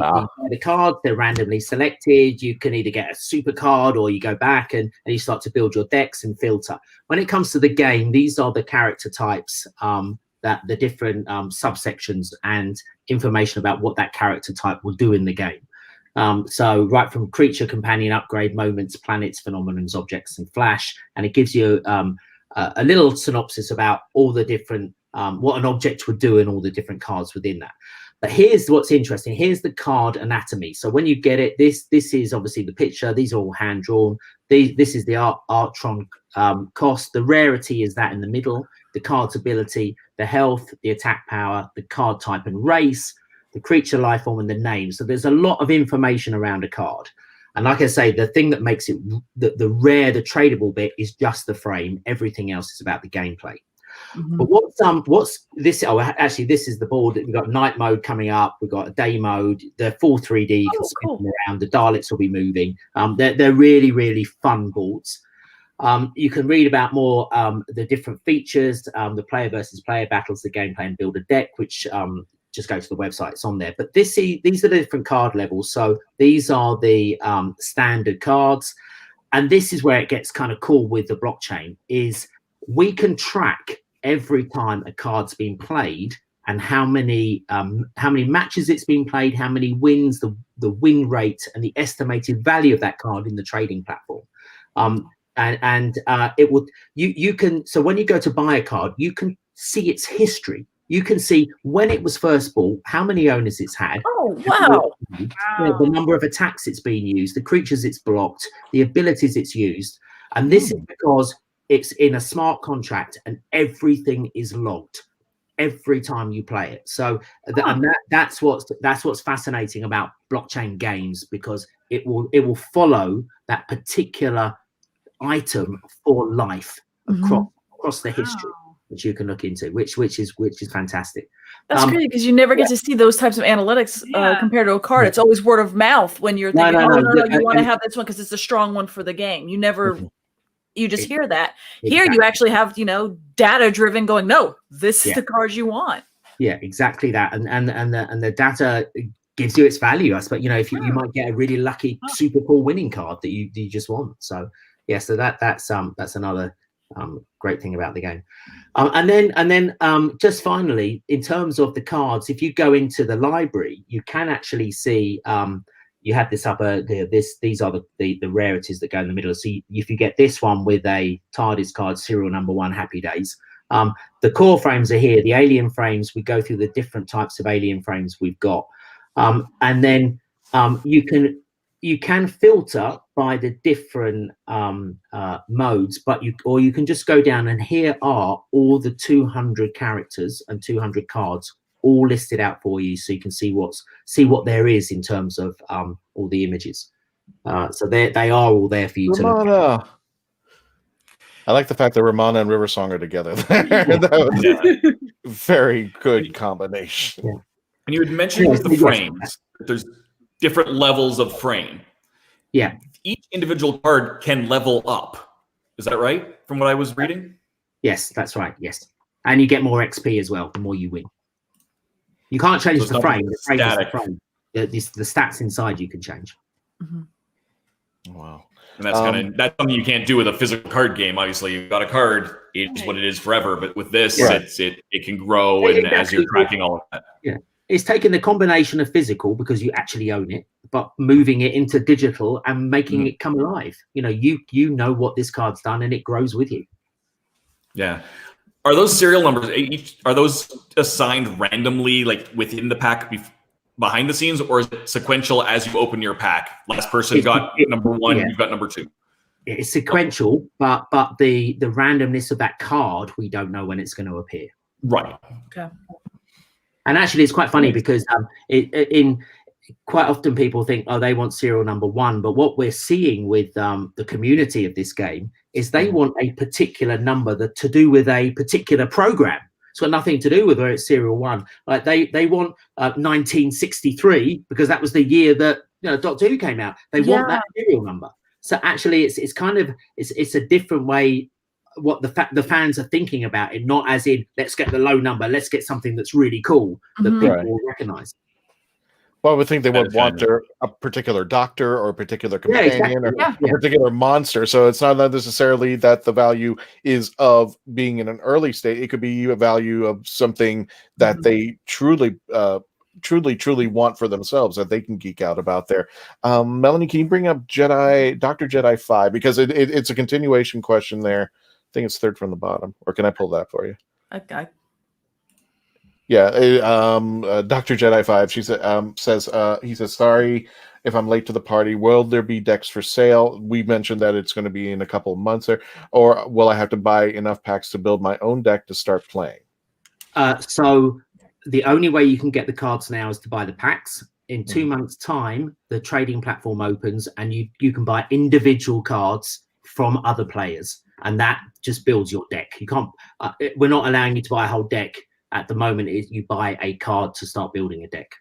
cards, they're randomly selected. You can either get a super card, or you go back and you start to build your decks and filter. When it comes to the game, these are the character types, that the different subsections and information about what that character type will do in the game. So right from creature, companion, upgrade, moments, planets, phenomenons, objects, and flash. And it gives you a little synopsis about all the different, what an object would do and all the different cards within that. But here's what's interesting. Here's the card anatomy. So when you get it, this is obviously the picture. These are all hand drawn. This is the Artron cost. The rarity is that in the middle, the card's ability, the health, the attack power, the card type and race, the creature life form, and the name. So there's a lot of information around a card. And like I say, the thing that makes it the rare, the tradable bit is just the frame. Everything else is about the gameplay. But what's this? Oh, actually, this is the board. We've got night mode coming up. We've got a day mode. They're full 3D. You can spin them around. The Daleks will be moving. They're really, really fun boards. You can read about more the different features, the player versus player battles, the gameplay, and build a deck, which just go to the website. It's on there. But these are the different card levels. So these are the standard cards. And this is where it gets kind of cool with the blockchain, is we can track every time a card's been played and how many matches it's been played, how many wins, the win rate, and the estimated value of that card in the trading platform. It would you can, so when you go to buy a card, you can see its history. You can see when it was first bought, how many owners it's had. Oh, wow. The number of attacks it's been used, the creatures it's blocked, the abilities it's used. And this is because it's in a smart contract and everything is logged every time you play it. So that's what's fascinating about blockchain games, because it will follow that particular item for life across the history, which you can look into, which is fantastic. That's great, because you never get to see those types of analytics compared to a card. It's always word of mouth when you're thinking, you want to have this one because it's a strong one for the game. You never you just hear that. Here you actually have, data driven going, no, this is the card you want. Yeah, exactly that. And the data gives you its value. I suppose, if you might get a really lucky, super cool winning card that you just want. So yeah, so that's another great thing about the game. And then just finally, in terms of the cards, if you go into the library, you can actually see you have this upper these are the rarities that go in the middle. So if you get this one with a TARDIS card, serial number 1, Happy Days. The core frames are here. The alien frames, we go through the different types of alien frames we've got, and then you can filter by the different modes, but you can just go down, and here are all the 200 characters and 200 cards all listed out for you, so you can see what there is in terms of all the images. So they are all there for you to look at. I like the fact that Ramana and Riversong are together. That was a very good combination. Yeah. And you had mentioned with the frames, there's different levels of frame. Yeah. Each individual card can level up. Is that right? From what I was reading? Yes, that's right. Yes. And you get more XP as well, the more you win. You can't change the frame. The frame is the frame. The stats inside you can change. Wow. And that's something you can't do with a physical card game. Obviously, you've got a card, it's what it is forever. But with this, it can grow, and as you're tracking all of that. Yeah. It's taking the combination of physical, because you actually own it, but moving it into digital and making it come alive. You know what this card's done, and it grows with you. Yeah. Are those serial numbers, are those assigned randomly, like within the pack behind the scenes, or is it sequential as you open your pack? Last person got number 1, you've got number 2. It's sequential, but the randomness of that card, we don't know when it's going to appear. Right. Okay. And actually, it's quite funny because quite often people think, oh, they want serial number 1. But what we're seeing with the community of this game is they want a particular number to do with a particular program. It's got nothing to do with whether it's serial 1. Like they want 1963 because that was the year that Doctor Who came out. They want that serial number. So actually, it's kind of it's a different way what the fans are thinking about it, not as in let's get the low number, let's get something that's really cool that people will recognize. Well, I would think they would want a particular doctor or a particular companion or a particular monster. So it's not necessarily that the value is of being in an early state. It could be a value of something that they truly want for themselves, that they can geek out about there. Melanie, can you bring up Dr. Jedi 5? Because it's a continuation question there. I think it's third from the bottom. Or can I pull that for you? Okay. Yeah, Dr. Jedi 5, she he says, sorry if I'm late to the party. Will there be decks for sale? We mentioned that it's going to be in a couple of months there. Or will I have to buy enough packs to build my own deck to start playing? So the only way you can get the cards now is to buy the packs. In 2 months' time, the trading platform opens and you can buy individual cards from other players. And that just builds your deck. You can't. We're not allowing you to buy a whole deck at the moment. You buy a card to start building a deck.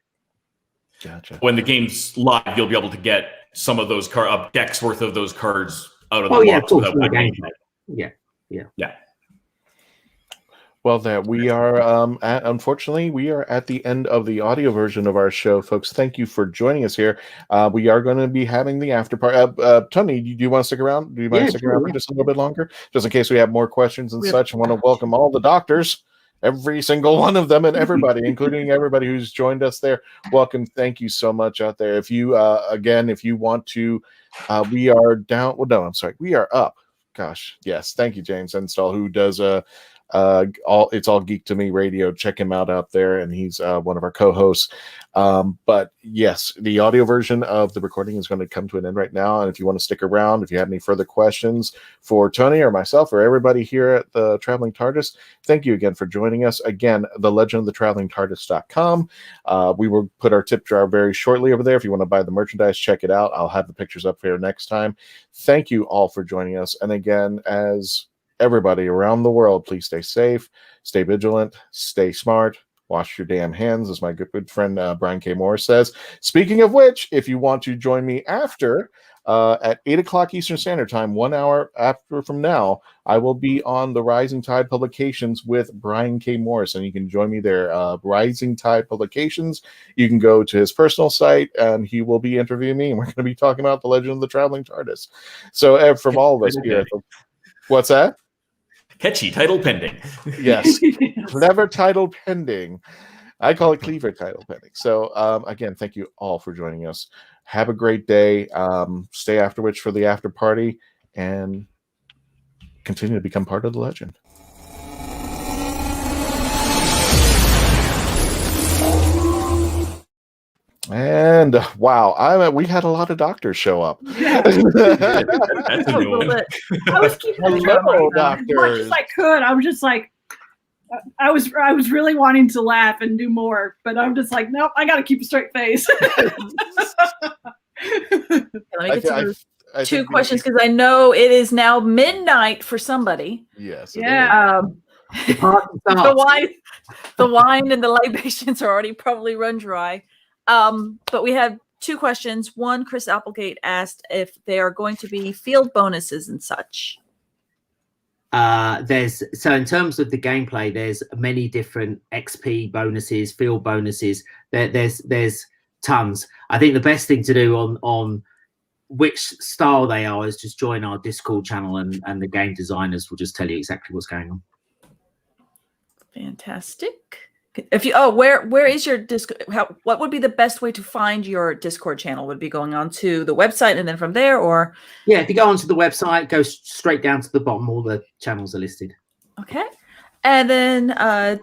Gotcha. When the game's live, you'll be able to get some of those decks worth of those cards out of the box without gameplay. Yeah. Well, we are unfortunately, we are at the end of the audio version of our show, folks. Thank you for joining us here. We are going to be having the after party. Tony, do you want to stick around? Do you mind sticking around for just a little bit longer? Just in case we have more questions and such. I want to welcome all the doctors, every single one of them, and everybody, including everybody who's joined us there. Welcome. Thank you so much out there. If you, again, if you want to, we are down. Well, no, I'm sorry. We are up. Gosh, yes. Thank you, James Enstall, who does It's All Geek to Me Radio. Check him out there, and he's one of our co-hosts. But yes, the audio version of the recording is going to come to an end right now. And if you want to stick around, if you have any further questions for Tony or myself or everybody here at the Traveling TARDIS, thank you again for joining us. Again, thelegendofthetravelingtardis.com. We will put our tip jar very shortly over there. If you want to buy the merchandise, check it out. I'll have the pictures up here next time. Thank you all for joining us. And again, as everybody around the world, please stay safe, stay vigilant, stay smart, wash your damn hands, as my good friend Brian K. Moore says. Speaking of which, if you want to join me after at 8 o'clock Eastern Standard Time, 1 hour after from now, I will be on the Rising Tide Publications with Brian K. Morris, and you can join me there. Rising Tide Publications. You can go to his personal site, and he will be interviewing me, and we're going to be talking about the Legend of the Traveling TARDIS. So from all of us here, what's that? Catchy title pending. Yes, clever title pending. I call it cleaver title pending. So again, thank you all for joining us. Have a great day. Stay afterwards for the after party and continue to become part of the legend. And wow, we had a lot of doctors show up. Yeah. That's a new one. I was keeping Hello, as much doctors. as I could. I was just like, I was really wanting to laugh and do more, but I'm just like, nope, I got to keep a straight face. Let me get to those two questions because I know it is now midnight for somebody. Yes. Yeah. The wine and the libations are already probably run dry. But we have two questions. One, Chris Applegate asked if there are going to be field bonuses and such. So in terms of the gameplay, there's many different XP bonuses, field bonuses. There's tons. I think the best thing to do on which style they are is just join our Discord channel, and the game designers will just tell you exactly what's going on. Fantastic. If you where is your Discord? What would be the best way to find your Discord channel? Would it be going on to the website and then from there, or if you go onto the website, go straight down to the bottom, all the channels are listed. Okay. And then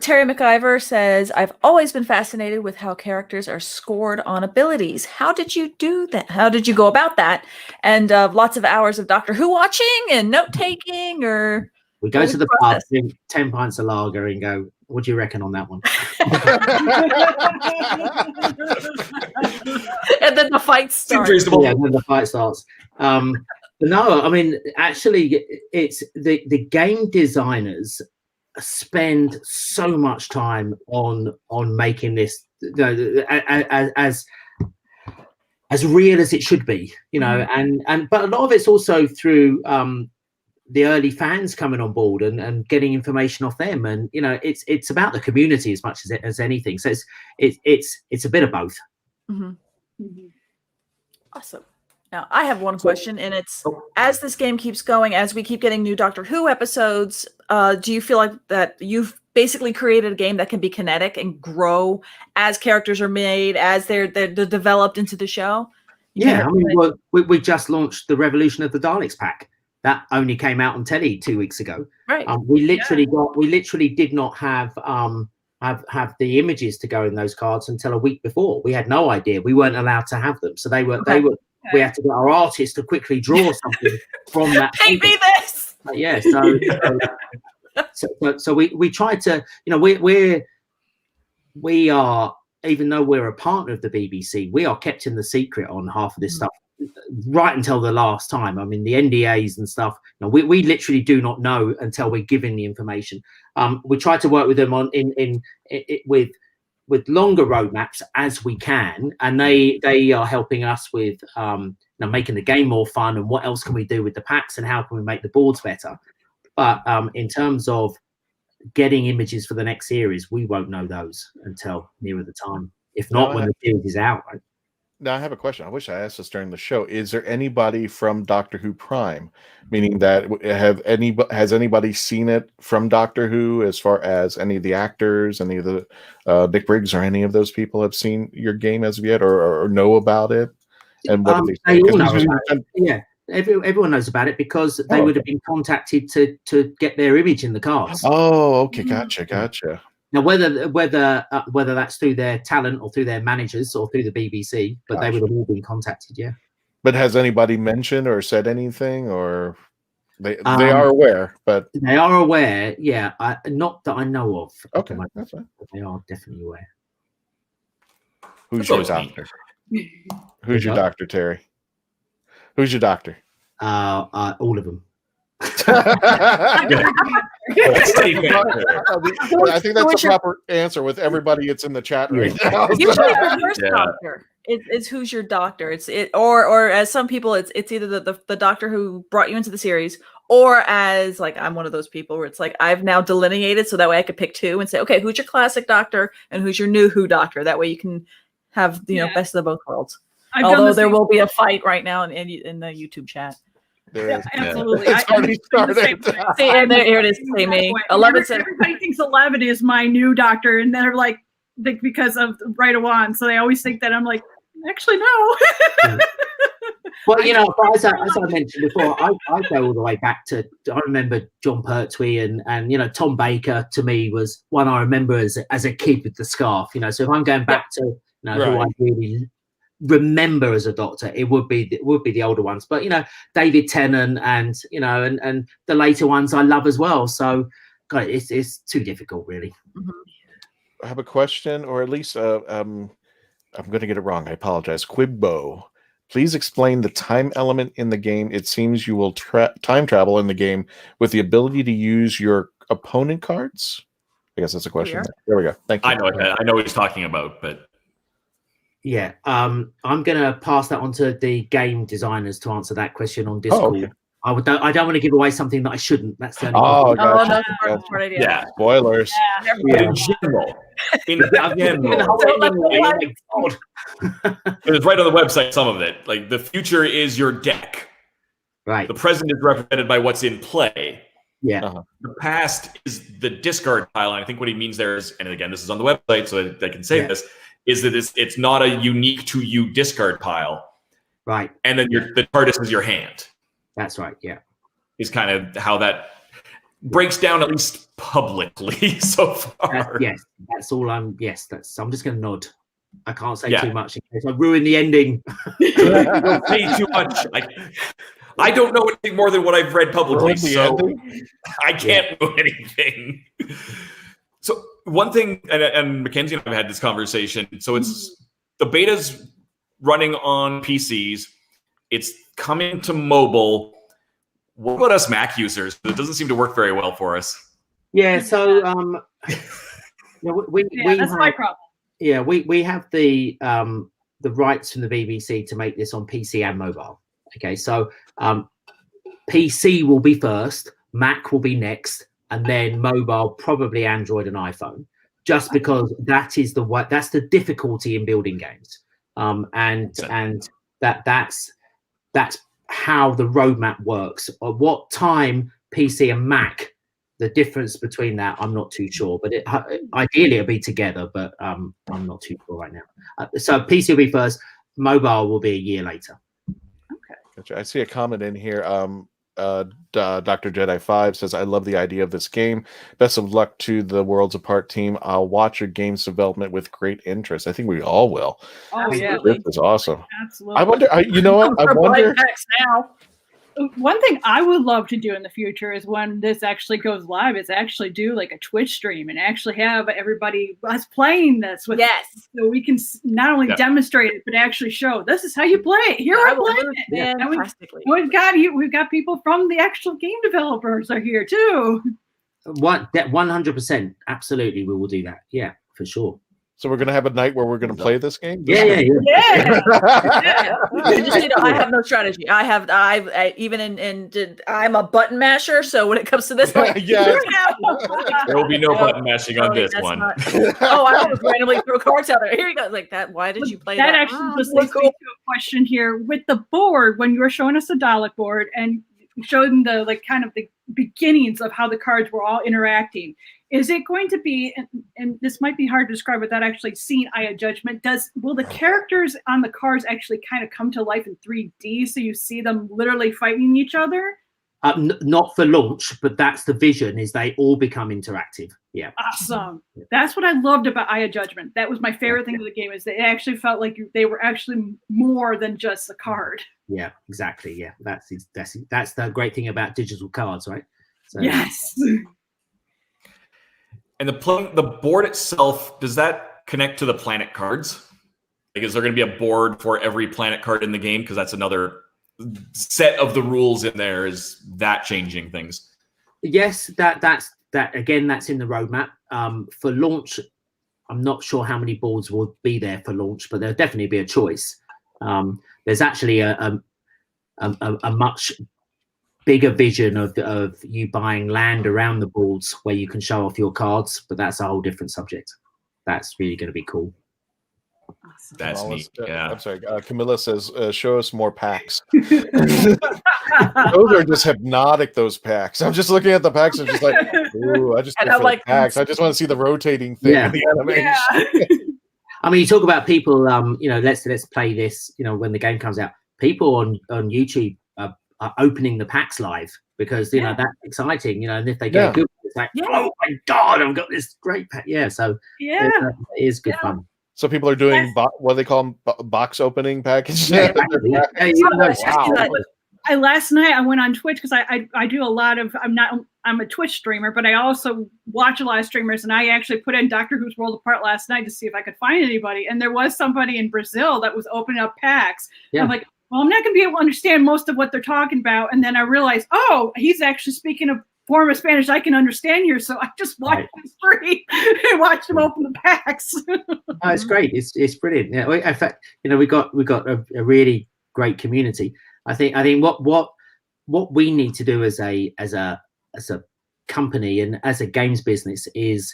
Terry McIver says, I've always been fascinated with how characters are scored on abilities. How did you do that? How did you go about that? And lots of hours of Doctor Who watching and note taking, or we go to the pub, drink 10 pints of lager, and go, what do you reckon on that one? And then the fight starts. Yeah, then the fight starts. No, I mean, actually, it's the game designers spend so much time on making this as real as it should be, and but a lot of it's also through the early fans coming on board and getting information off them, and it's about the community as much as anything. So it's a bit of both. Mm-hmm. Mm-hmm. Awesome. Now I have one question, and it's as this game keeps going, as we keep getting new Doctor Who episodes, do you feel like that you've basically created a game that can be kinetic and grow as characters are made, as they're developed into the show? Yeah, I mean, we just launched the Revolution of the Daleks pack. That only came out on telly 2 weeks ago. Right. We literally did not have the images to go in those cards until a week before. We had no idea. We weren't allowed to have them. So we had to get our artists to quickly draw something from that. Paint me this. Yeah. So we tried to, we are, even though we're a partner of the BBC, we are kept in the secret on half of this stuff right until the last time. I mean, the NDAs and stuff, we literally do not know until we're given the information. We try to work with them on with longer roadmaps as we can, and they are helping us with making the game more fun, and what else can we do with the packs, and how can we make the boards better. But in terms of getting images for the next series, we won't know those until nearer the time, if not when the series is out, right? Now I have a question. I wish I asked this during the show. Is there anybody from Doctor Who Prime, meaning that has anybody seen it from Doctor Who, as far as any of the actors, any of the Nick Briggs, or any of those people have seen your game as of yet, or know about it? And what they all know about it. Yeah, everyone knows about it because they would have been contacted to get their image in the cards. Oh, okay, gotcha. Now, whether that's through their talent or through their managers or through the BBC, but they would have all been contacted, yeah. But has anybody mentioned or said anything, or they are aware? But they are aware, yeah. Not that I know of. Okay, that's fine. But they are definitely aware. Who's your doctor? Who's your doctor, Terry? Who's your doctor? All of them. I think that's a proper answer with everybody. It's in the chat right now. Usually the first doctor. It's who's your doctor. Or as some people, it's either the doctor who brought you into the series, or as like I'm one of those people where it's like I've now delineated so that way I could pick two and say, okay, who's your classic doctor and who's your new Who doctor. That way you can have best of both worlds. Although there will be a fight right now in the YouTube chat. Absolutely. It's already started. See, and here it is. Say me. 11 said everybody thinks 11 is my new doctor, and they're like because of Right of Wand, so they always think that I'm like, actually no. Well, as I mentioned before, I go all the way back to, I remember John Pertwee and Tom Baker to me was one I remember as a kid with the scarf. So if I'm going back to who I really remember as a doctor, it would be the older ones. But David Tennant and and the later ones I love as well. So God, it's too difficult, really. I have a question, or at least I'm going to get it wrong. I apologize. Quibbo, please explain the time element in the game. It seems you will time travel in the game with the ability to use your opponent cards. I guess that's a question. There we go. Thank you. I know what he's talking about, but yeah, I'm going to pass that on to the game designers to answer that question on Discord. Okay. I don't want to give away something that I shouldn't. That's the only gotcha. Yeah, spoilers. In general, it's right on the website. Some of it, like the future is your deck. Right. The present is represented by what's in play. Yeah. The past is the discard pile, and I think what he means there is, and again, this is on the website, so I can say this, is that it's not a unique to you discard pile. Right. And then the TARDIS is your hand. That's right. Yeah. Is kind of how that breaks down, at least publicly so far. That's all I'm just going to nod. I can't say too much in case I ruin the ending. Don't say too much. I don't know anything more than what I've read publicly, so I can't do anything. So one thing, and Mackenzie and I have had this conversation. So it's the beta's running on PCs. It's coming to mobile. What about us Mac users? It doesn't seem to work very well for us. Yeah. So that's my problem. Yeah, we have the rights from the BBC to make this on PC and mobile. Okay, so PC will be first, Mac will be next, and then mobile, probably Android and iPhone, just because that's the difficulty in building games, and that's how the roadmap works. At what time PC and Mac, the difference between that, I'm not too sure, but ideally it'll be together, but I'm not too sure right now. So PC will be first, mobile will be a year later. Okay. Gotcha. I see a comment in here. Dr. Jedi 5 says, I love the idea of this game. Best of luck to the Worlds Apart team. I'll watch your game's development with great interest. I think we all will. Oh, yeah. This is awesome. Absolutely. I wonder, you know what? I wonder. Now. One thing I would love to do in the future is when this actually goes live, is actually do like a Twitch stream and actually have everybody us playing this with so we can not only demonstrate it but actually show this is how you play it. Here we're playing it. And we've got people from the actual game developers are here too. 100%, absolutely, we will do that. Yeah, for sure. So we're gonna have a night where we're gonna play this game. Yeah. Just, I have no strategy. I'm a button masher, so when it comes to this, like, there will be no button mashing on this one. I was randomly throw cards out there. Here you go, like that. Why did you play that? That actually just leads me to a question here with the board. When you were showing us the Dalek board and showing the kind of the beginnings of how the cards were all interacting. Is it going to be, and this might be hard to describe without actually seeing Eye of Judgment, will the characters on the cards actually kind of come to life in 3D so you see them literally fighting each other? Not for launch, but that's the vision, is they all become interactive. Yeah. Awesome. That's what I loved about Eye of Judgment. That was my favorite thing of the game, is they actually felt like they were actually more than just a card. Yeah, exactly. Yeah, that's the great thing about digital cards, right? So, yes. And the board itself, does that connect to the planet cards? Like, is there going to be a board for every planet card in the game? Because that's another set of the rules in there. Is that changing things? Yes, that's again, that's in the roadmap. For launch, I'm not sure how many boards will be there for launch, but there'll definitely be a choice. There's actually a much bigger vision of you buying land around the boards where you can show off your cards, but that's a whole different subject. That's really going to be cool. That's neat. Yeah. I'm sorry. Camilla says, "Show us more packs." Those are just hypnotic. Those packs. I'm just looking at the packs and just like, ooh, I just like packs. I just want to see the rotating thing in the animation. Yeah. I mean, you talk about people. Let's play this. When the game comes out, people on YouTube are opening the packs live because that's exciting. And if they get good, it's like, oh my god, I've got this great pack. Yeah. So it is good fun. So people are doing what they call them, box opening packages. Last night I went on Twitch because I do a lot of I'm a Twitch streamer, but I also watch a lot of streamers, and I actually put in Doctor Who's World Apart last night to see if I could find anybody, and there was somebody in Brazil that was opening up packs. I'm like, well, I'm not going to be able to understand most of what they're talking about, and then I realized, oh, he's actually speaking a form of Spanish I can understand here, so I just watched him stream and watched him open the packs. It's great. It's brilliant. Yeah, in fact, we got a really great community. I think what we need to do as a company and as a games business is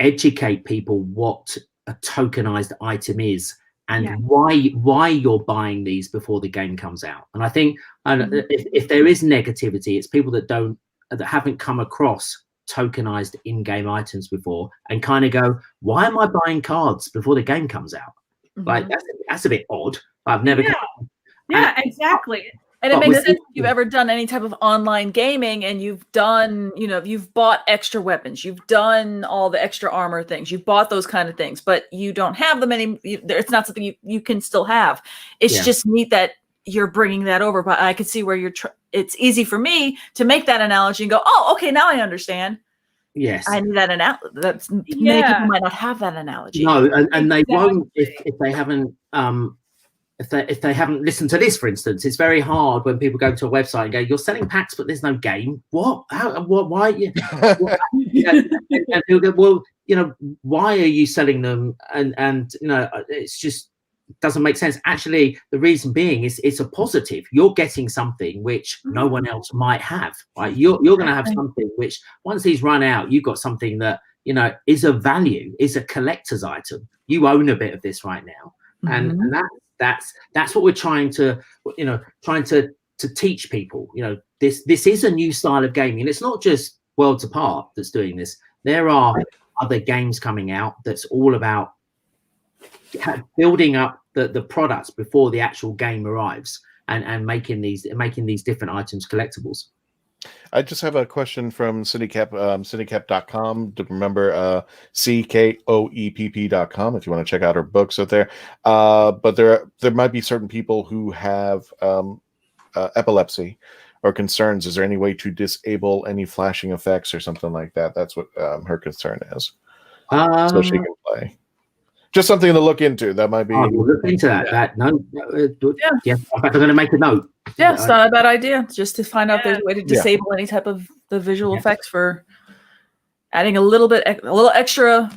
educate people what a tokenized item is and why you're buying these before the game comes out. And I think if there is negativity, it's people that haven't come across tokenized in-game items before and kind of go, why am I buying cards before the game comes out? Like that's a bit odd. I've never exactly. And it makes sense if you've ever done any type of online gaming and you've done, you've bought extra weapons, you've done all the extra armor things, you've bought those kind of things, but you don't have them it's not something you can still have. It's just neat that you're bringing that over, but I could see where it's easy for me to make that analogy and go, oh, okay, now I understand. Yes. I need that analogy. Many people might not have that analogy. No, and they won't if they haven't if they haven't listened to this, for instance. It's very hard when people go to a website and go, you're selling packs, but there's no game. What? How? What? Why? And they'll go, well, why are you selling them? And it's just doesn't make sense. Actually, the reason being is it's a positive. You're getting something which no one else might have. Right? You're going to have something which once these run out, you've got something that is of value, is a collector's item. You own a bit of this right now, and that's what we're trying to teach people. This is a new style of gaming, and it's not just Worlds Apart that's doing this. There are other games coming out that's all about building up the products before the actual game arrives and making these different items collectibles. I just have a question from CityCap, citycap.com. To remember, CKOEPP.com if you want to check out her books out there. But there might be certain people who have epilepsy or concerns. Is there any way to disable any flashing effects or something like that? That's what her concern is. So she can play. Just something to look into. That might be. We'll look into that. I'm going to make a note. Yeah, it's not a bad idea. Just to find out if there's a way to disable any type of the visual effects for adding a little extra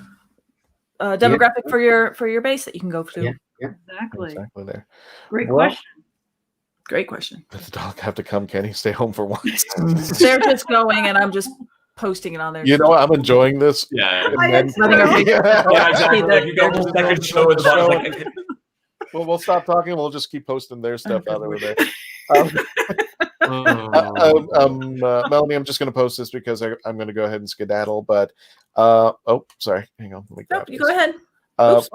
demographic for your base that you can go to. Yeah. Exactly there. Great question. Great question. Does the dog have to come? Can he stay home for once? They're just going, and I'm just posting it on there. I'm enjoying this. Yeah. Exactly. You got the second show in the Well, we'll stop talking. We'll just keep posting their stuff out over there. Melanie, I'm just going to post this because I'm going to go ahead and skedaddle. But sorry. Hang on. You go ahead. Sorry.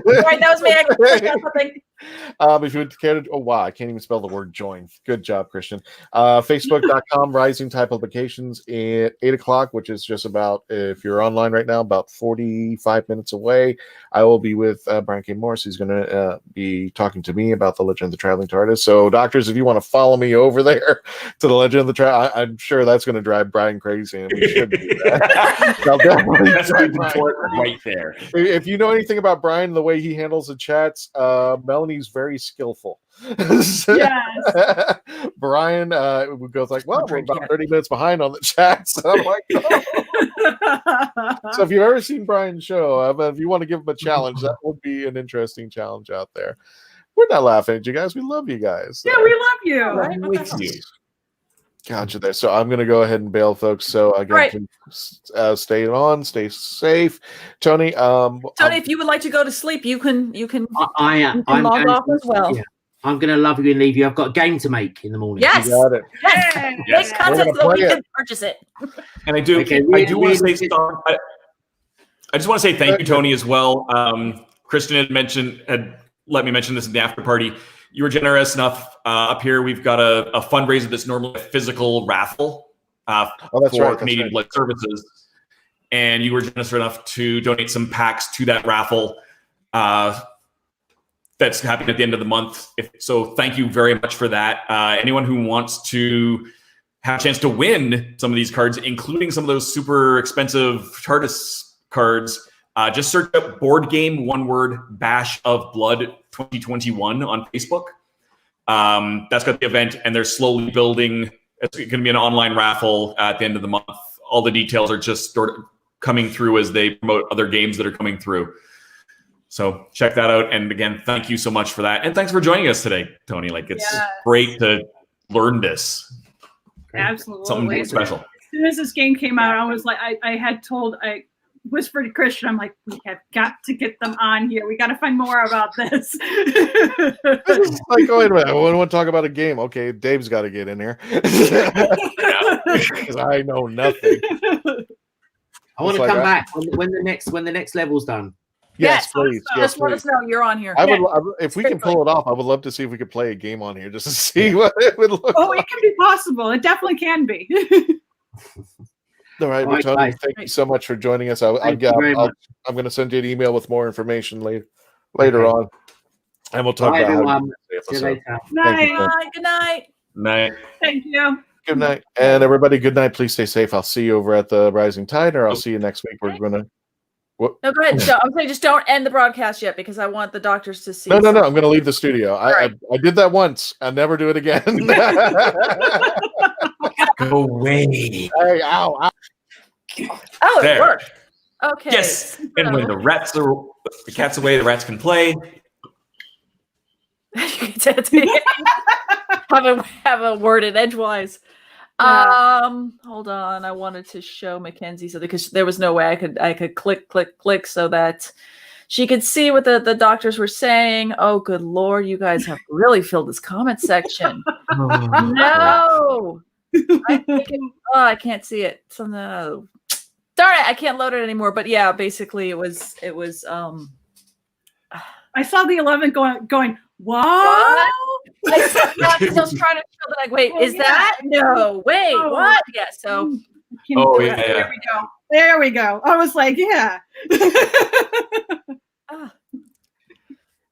Right, that was me. I something. If you would care to, wow, I can't even spell the word join. Good job, Christian. Facebook.com, Rising Tide Publications at 8 o'clock, which is just about, if you're online right now, about 45 minutes away. I will be with Brian K. Morris. He's going to be talking to me about the Legend of the Traveling TARDIS. So, doctors, if you want to follow me over there to the Legend of the Traveling, I'm sure that's going to drive Brian crazy, and we should do that. That's right there. If you know anything about Brian, the way he handles the chats, Melanie Tony's very skillful. Yes. Brian goes like, well, we're about 30 minutes behind on the chats. And I'm like, oh. So if you've ever seen Brian's show, if you want to give him a challenge, that would be an interesting challenge out there. We're not laughing at you guys. We love you guys. Yeah, we love you. I'm with you. Gotcha there. So I'm going to go ahead and bail, folks. So again, stay on, stay safe. Tony, if you would like to go to sleep, you can I'm log off as well. Yeah. I'm going to love you and leave you. I've got a game to make in the morning. Yes. You got it. Yes. Yes. Make content so that we can purchase it. And I do want to say I just want to say thank you, Tony, as well. Kristen had let me mention this in the after party. You were generous enough up here. We've got a fundraiser that's normally a physical raffle for Canadian Blood Services. And you were generous enough to donate some packs to that raffle that's happening at the end of the month. So thank you very much for that. Anyone who wants to have a chance to win some of these cards, including some of those super expensive TARDIS cards, just search up Board Game, one word, Bash of Blood 2021 on Facebook. That's got the event, and they're slowly building. It's going to be an online raffle at the end of the month. All the details are just sort of coming through as they promote other games that are coming through. So check that out. And again, thank you so much for that. And thanks for joining us today, Tony. Like, it's great to learn this. Absolutely. Something special. As soon as this game came out, I was like, I whispered to Christian, I'm like, we have got to get them on here. We got to find more about this. Like, wait a minute. I want to talk about a game. Okay, Dave's got to get in here. Because I know nothing. I want to come back when the next level's done. Yes, please. Just let us know you're on here. If we can pull it off, I would love to see if we could play a game on here just to see what it would look like. It can be possible. It definitely can be. All right, well, Tony, thank you so much for joining us. I'm going to send you an email with more information later on, and we'll talk about how See you later. Good night. Night. Thank you. Good night, and everybody. Good night. Please stay safe. I'll see you over at the Rising Tide, or I'll see you next week. We're gonna. What? No, go ahead. I'm saying just don't end the broadcast yet because I want the doctors to see. No. I'm going to leave the studio. I did that once. I'll never do it again. Go away. Hey, ow. Oh, there. It worked. Okay. Yes. And when the cat's away, the rats can play. have a word in edgewise. Hold on. I wanted to show Mackenzie something because there was no way I could click so that she could see what the doctors were saying. Oh, good Lord, you guys have really filled this comment section. No. I can't see it. So no. Darn it, I can't load it anymore. But yeah, basically it was I saw the 11 going, what? I was trying to show that, like, wait, is that? No, wait, what? Yeah, so. There we go. There we go. I was like, yeah.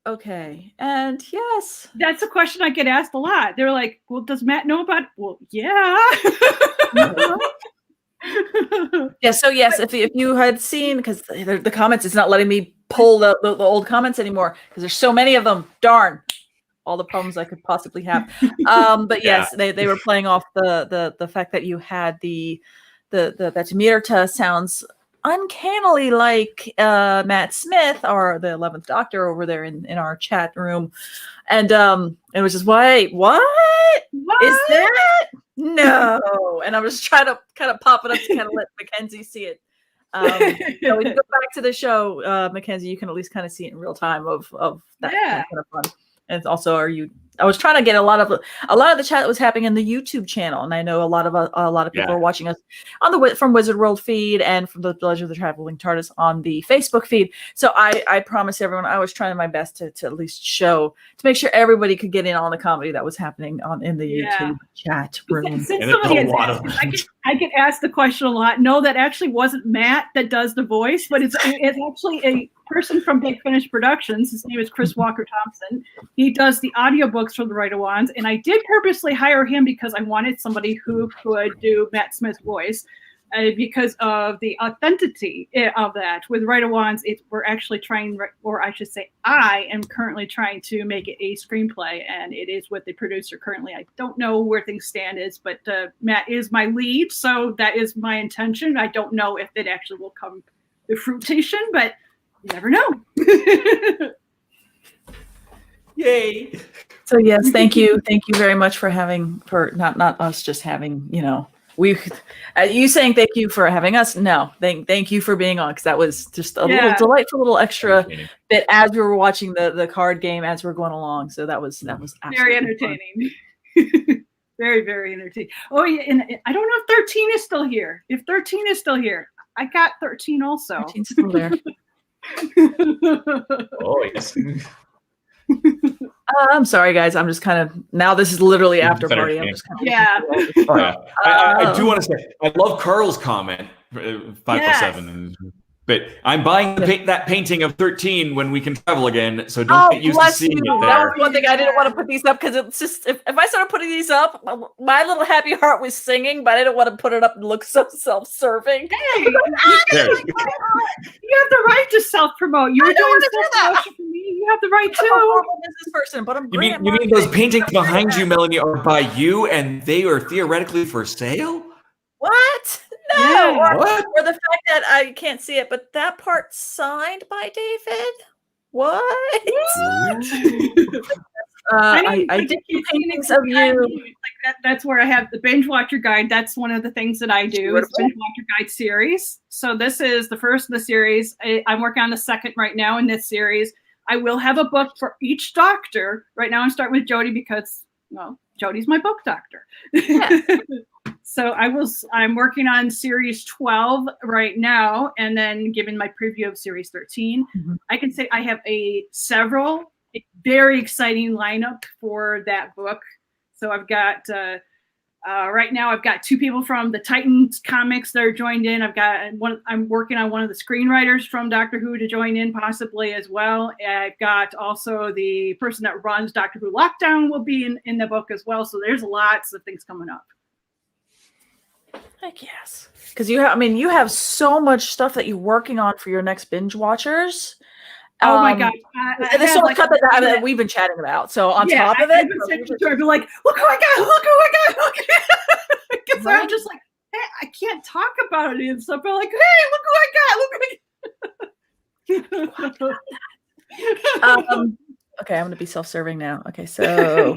Okay, and yes. That's a question I get asked a lot. They're like, well, does Matt know about it? Well, yeah. Yeah, so yes, if you had seen, because the comments, it's not letting me pull the old comments anymore because there's so many of them. Darn. All the problems I could possibly have. But yes, they were playing off the fact that you had that Mirta sounds uncannily like Matt Smith, or the 11th Doctor over there in our chat room. And it was just, wait, what is that? No. And I was trying to kind of pop it up to kind of let Mackenzie see it. So when you go back to the show, Mackenzie, you can at least kind of see it in real time of that kind of fun. And also, I was trying to get a lot of the chat that was happening in the YouTube channel, and I know a lot of people are watching us on from Wizard World feed and from the Pleasure of the Traveling TARDIS on the Facebook feed. So I promise everyone, I was trying my best to at least to make sure everybody could get in on the comedy that was happening in the YouTube chat room. Since I get asked the question a lot. No, that actually wasn't Matt that does the voice, but it's actually a person from Big Finish Productions. His name is Chris Walker Thompson. He does the audiobooks for the Right of Wands, and I did purposely hire him because I wanted somebody who could do Matt Smith's voice. because of the authenticity of that. With Right of Wands, we're actually trying, or I should say, I am currently trying to make it a screenplay, and it is with the producer currently. I don't know where things stand but Matt is my lead, so that is my intention. I don't know if it actually will come to fruition, but you never know. Yay! So yes, thank you very much for not us just having, you saying thank you for having us. No, thank you for being on, because that was just a little delightful little extra bit as we were watching the card game as we're going along. So that was very entertaining. Very, very entertaining. Oh yeah, and I don't know if 13 is still here. If 13 is still here, I got 13 also. 13's still there. Oh yes. I'm sorry, guys. I'm just kind of now. This is literally after party. I'm just kind of I do want to say I love Carl's comment 507, but I'm buying that painting of 13 when we can travel again. So don't get used to seeing it there. That was one thing I didn't want to put these up because it's just if I started putting these up, my little happy heart was singing, but I didn't want to put it up and look so self-serving. Hey, you have the right to self-promote. You were doing self-promotion for me. You have the right to. Business person, but you mean those paintings behind you, Melanie, are by you, and they are theoretically for sale? What? No. Yeah. Or the fact that I can't see it, but that part's signed by David. What? I did paintings of you. Like that's where I have the Binge Watcher Guide. That's one of the things that I do. It's Binge Watcher Guide series. So this is the first of the series. I'm working on the second right now in this series. I will have a book for each doctor. Right now I'm starting with Jodie because, well, Jodie's my book doctor. Yeah. So I'm working on series 12 right now, and then giving my preview of series 13. Mm-hmm. I can say I have several very exciting lineup for that book. So I've got right now I've got 2 people from the Titans comics that are joined in. I'm working on one of the screenwriters from Doctor Who to join in possibly as well. And I've got also the person that runs Doctor Who Lockdown will be in the book as well. So there's lots of things coming up. Heck yes. Because you have so much stuff that you're working on for your next binge watchers. Oh my God. There's so much stuff that we've been chatting about. So on top of it, I'd be like, look who I got. Because I'm just like, hey, I can't talk about it and stuff. I'm like, hey, look who I got. Okay, I'm going to be self-serving now. Okay, so...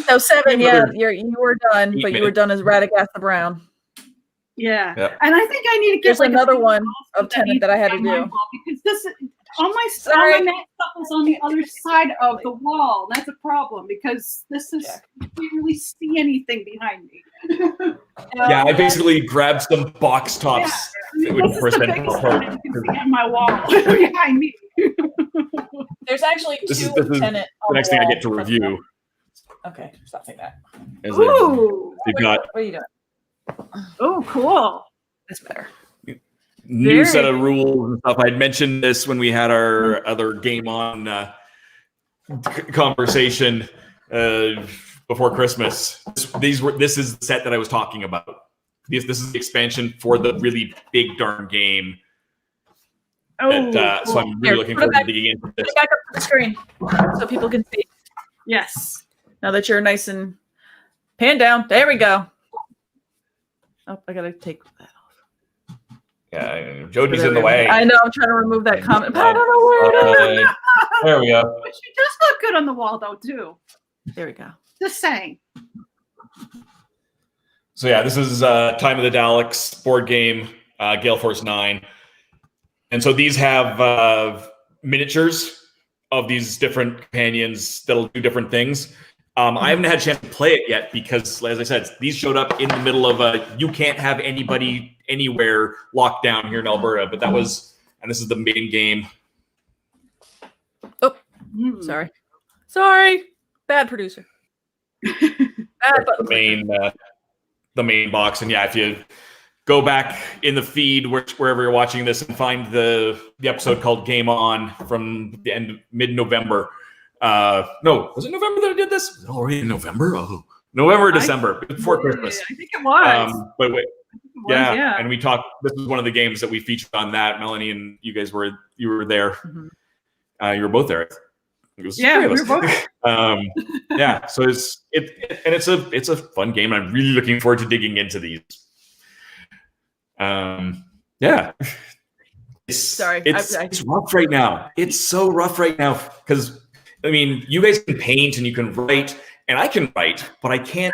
So 7, you were done, but you were done as Radagast the Brown. Yeah, and I think I need to get There's another one of Tenet that I had to do because this all my stuff is on the other side of the wall. That's a problem because this is you can't really see anything behind me. I basically grabbed some box tops. This is the biggest one you can see on my wall behind me. There's actually 2 of Tenet. The next thing I get to review. Okay, stop saying that. Ooh, what are you doing? Oh, cool. That's better. New set of rules and stuff. I'd mentioned this when we had our other game on conversation before Christmas. This is the set that I was talking about. This is the expansion for the really big darn game. Oh, so I'm really looking forward to digging into this. Put it back up to the screen so people can see. Yes. Now that you're nice and panned down. There we go. Oh, I gotta take that off. Yeah, Jodie's in the way. I know, I'm trying to remove that comment, but I don't know where it is. There we go. But she does look good on the wall, though, too. There we go. Just saying. So yeah, this is Time of the Daleks board game, Gale Force 9. And so these have miniatures of these different companions that'll do different things. I haven't had a chance to play it yet because, as I said, these showed up in the middle of you can't have anybody anywhere locked down here in Alberta. But that was, and this is the main game. Oh, sorry, bad producer. The main box, and if you go back in the feed wherever you're watching this and find the episode called Game On from the end mid-November. No, was it November that I did this? Was it already in November? Oh, November or December, before Christmas. I think it was. But wait, yeah. And we talked. This was one of the games that we featured on that. Melanie and you guys were there. Mm-hmm. You were both there. It was we were both. Yeah, so it's a fun game. I'm really looking forward to digging into these. Yeah. It's rough right now. It's so rough right now because I mean, you guys can paint and you can write, and I can write, but I can't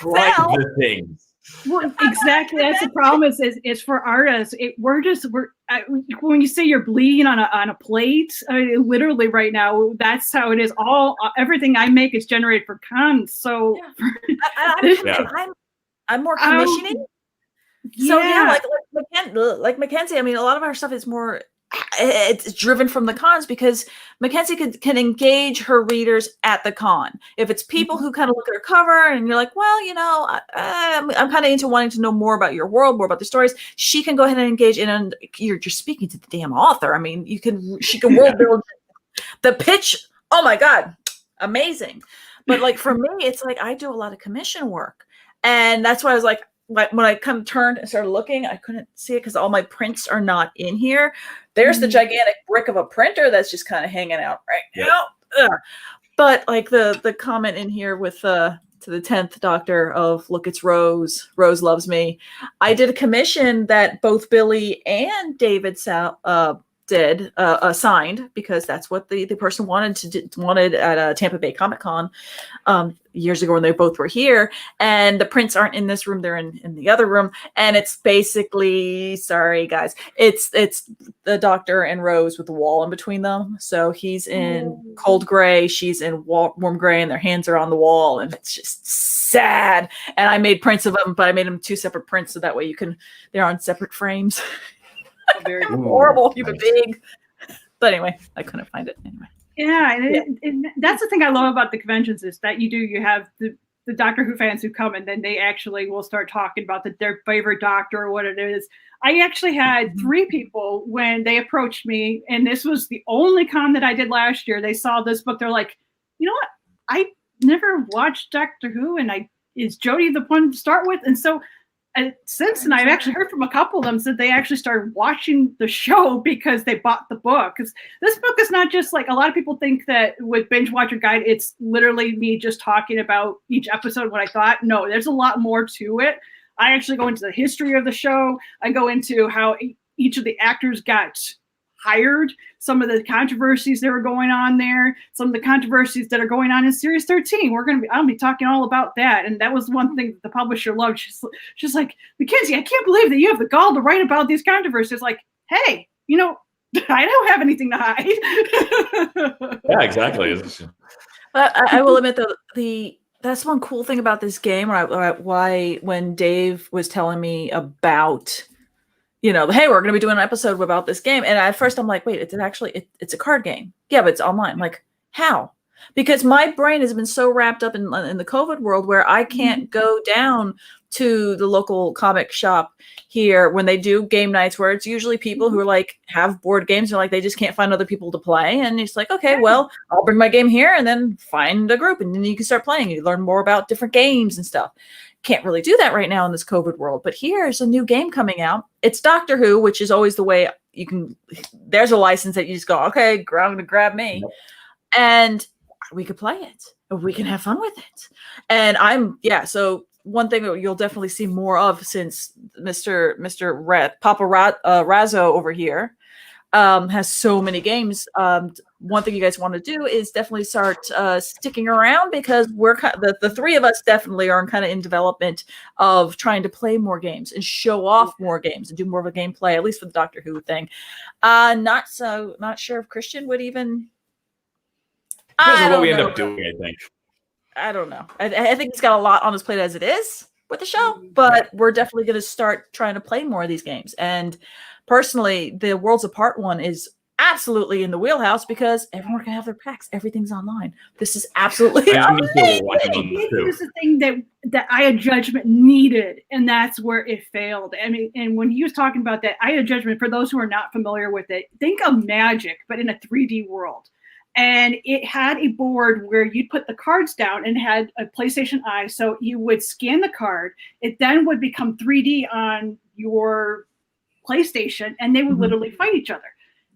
write the things. Well, exactly. That's the problem. Is for artists. When you say you're bleeding on a plate, literally right now, that's how it is. Everything I make is generated for cons. So I'm more commissioning. So like Mackenzie. I mean, a lot of our stuff is more. It's driven from the cons because Mackenzie can engage her readers at the con. If it's people who kind of look at her cover and you're like, well, I'm kind of into wanting to know more about your world, more about the stories, she can go ahead and engage in, and you're just speaking to the damn author. I mean, she can world build the pitch. Oh my God, amazing. But like for me, it's like I do a lot of commission work, and that's why I was like, when I turned and started looking, I couldn't see it because all my prints are not in here. There's the gigantic brick of a printer that's just kind of hanging out right now. Ugh. But like the comment in here with to the 10th Doctor of look, it's Rose. Rose loves me. I did a commission that both Billy and David did signed because that's what the person wanted at Tampa Bay Comic Con years ago when they both were here, and the prints aren't in this room, they're in the other room, and it's basically, sorry guys, it's the Doctor and Rose with the wall in between them. So he's in cold gray, she's in warm gray, and their hands are on the wall, and it's just sad. And I made prints of them, but I made them 2 separate prints so that way they're on separate frames. Very horrible human being. But anyway, I couldn't find it anyway. Yeah, and that's the thing I love about the conventions is that you have the Doctor Who fans who come and then they actually will start talking about their favorite Doctor or what it is. I actually had 3 people when they approached me, and this was the only con that I did last year. They saw this book. They're like, you know what? I never watched Doctor Who, and is Jodie the one to start with? And so since then, I've actually heard from a couple of them that they actually started watching the show because they bought the book. Because this book is not just like a lot of people think that with Binge Watcher Guide, it's literally me just talking about each episode, what I thought. No, there's a lot more to it. I actually go into the history of the show. I go into how each of the actors got hired, some of the controversies that were going on there, some of the controversies that are going on in Series 13. I'll be talking all about that. And that was one thing that the publisher loved. She's like, Mackenzie, I can't believe that you have the gall to write about these controversies. Like, hey, I don't have anything to hide. Yeah, exactly. But I will admit that's one cool thing about this game. Why when Dave was telling me about, hey, we're going to be doing an episode about this game. And at first I'm like, wait, it's a card game. Yeah, but it's online. I'm like, how? Because my brain has been so wrapped up in the COVID world where I can't go down to the local comic shop here when they do game nights, where it's usually people who are like have board games and like they just can't find other people to play. And it's like, okay, well, I'll bring my game here and then find a group, and then you can start playing. You learn more about different games and stuff. Can't really do that right now in this COVID world. But here's a new game coming out. It's Doctor Who, which is always the way you can. There's a license that you just go, okay, I'm going to grab me, and we could play it. We can have fun with it. And so one thing that you'll definitely see more of, since Papa Razzo over here has so many games. One thing you guys want to do is definitely start sticking around, because we're the 3 of us definitely are kind of in development of trying to play more games and show off more games and do more of a gameplay, at least for the Doctor Who thing. Not sure if Christian would even. Depends on what we end up doing, I think. I don't know. I think he's got a lot on his plate as it is with the show, but we're definitely going to start trying to play more of these games. And personally, the Worlds Apart one is absolutely in the wheelhouse because everyone can have their packs. Everything's online. This is absolutely amazing. Here's the thing that I had judgment needed, and that's where it failed. I mean, and when he was talking about that, I had judgment, for those who are not familiar with it, think of Magic, but in a 3D world. And it had a board where you'd put the cards down and it had a PlayStation Eye. So you would scan the card. It then would become 3D on your PlayStation, and they would literally fight each other.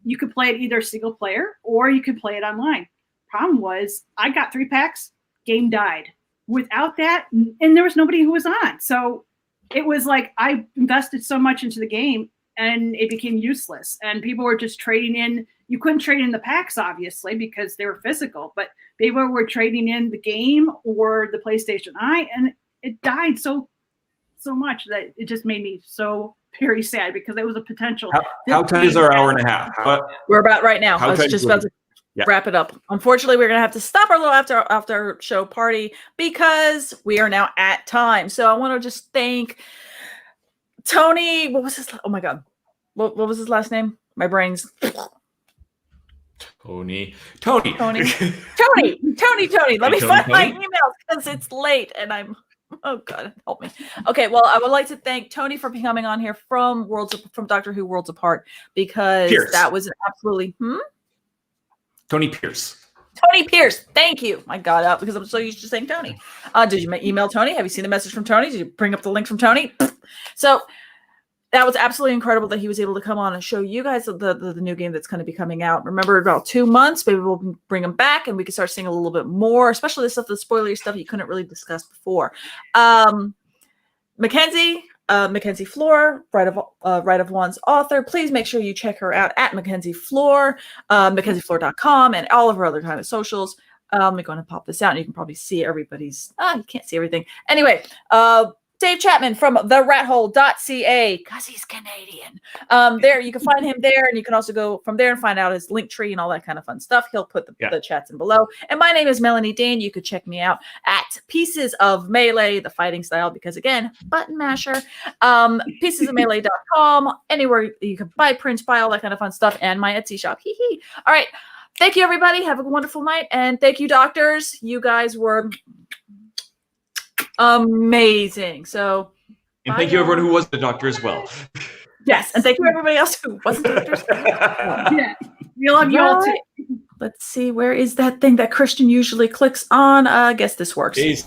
You could play it either single player or you could play it online. Problem was, I got 3 packs, game died. Without that, and there was nobody who was on. So it was like I invested so much into the game and it became useless. And people were just trading in. You couldn't trade in the packs, obviously, because they were physical, but people were trading in the game or the PlayStation Eye, and it died so much that it just made me so very sad because it was a potential. How tight is our hour and a half? We're about right now. I was tight just is about to wrap it up. Unfortunately, we're going to have to stop our little after show party because we are now at time. So I want to just thank Tony. What was his? Oh my God. What was his last name? My brain's Tony. Let me find my emails because it's late and I'm. Oh God, help me. Okay, well, I would like to thank Tony for coming on here from Doctor Who Worlds Apart because that was an absolutely Tony Pierce. Tony Pierce, thank you. My God, because I'm so used to saying Tony. Did you email Tony? Have you seen the message from Tony? Did you bring up the link from Tony? So that was absolutely incredible that he was able to come on and show you guys the new game that's going to be coming out. Remember, about 2 months, maybe we'll bring him back and we can start seeing a little bit more, especially the spoilery stuff you couldn't really discuss before. Mackenzie Floor, Right of One's author. Please make sure you check her out at Mackenzie Floor, MackenzieFloor.com, and all of her other kind of socials. I'm going to pop this out and you can probably see everybody's. You can't see everything. Anyway, Dave Chapman from therathole.ca, because he's Canadian. There, you can find him there, and you can also go from there and find out his link tree and all that kind of fun stuff. He'll put the chats in below. And my name is Melanie Dane. You could check me out at Pieces of Melee, the fighting style, because again, button masher. Piecesofmelee.com, anywhere you can buy prints, buy all that kind of fun stuff, and my Etsy shop. Hee hee. All right. Thank you, everybody. Have a wonderful night. And thank you, doctors. You guys were amazing. So, and thank you everyone who was the doctor as well. Yes, and thank you everybody else who wasn't doctors. Yeah, we love you all too. Let's see, where is that thing that Christian usually clicks on? I guess this works. Peace.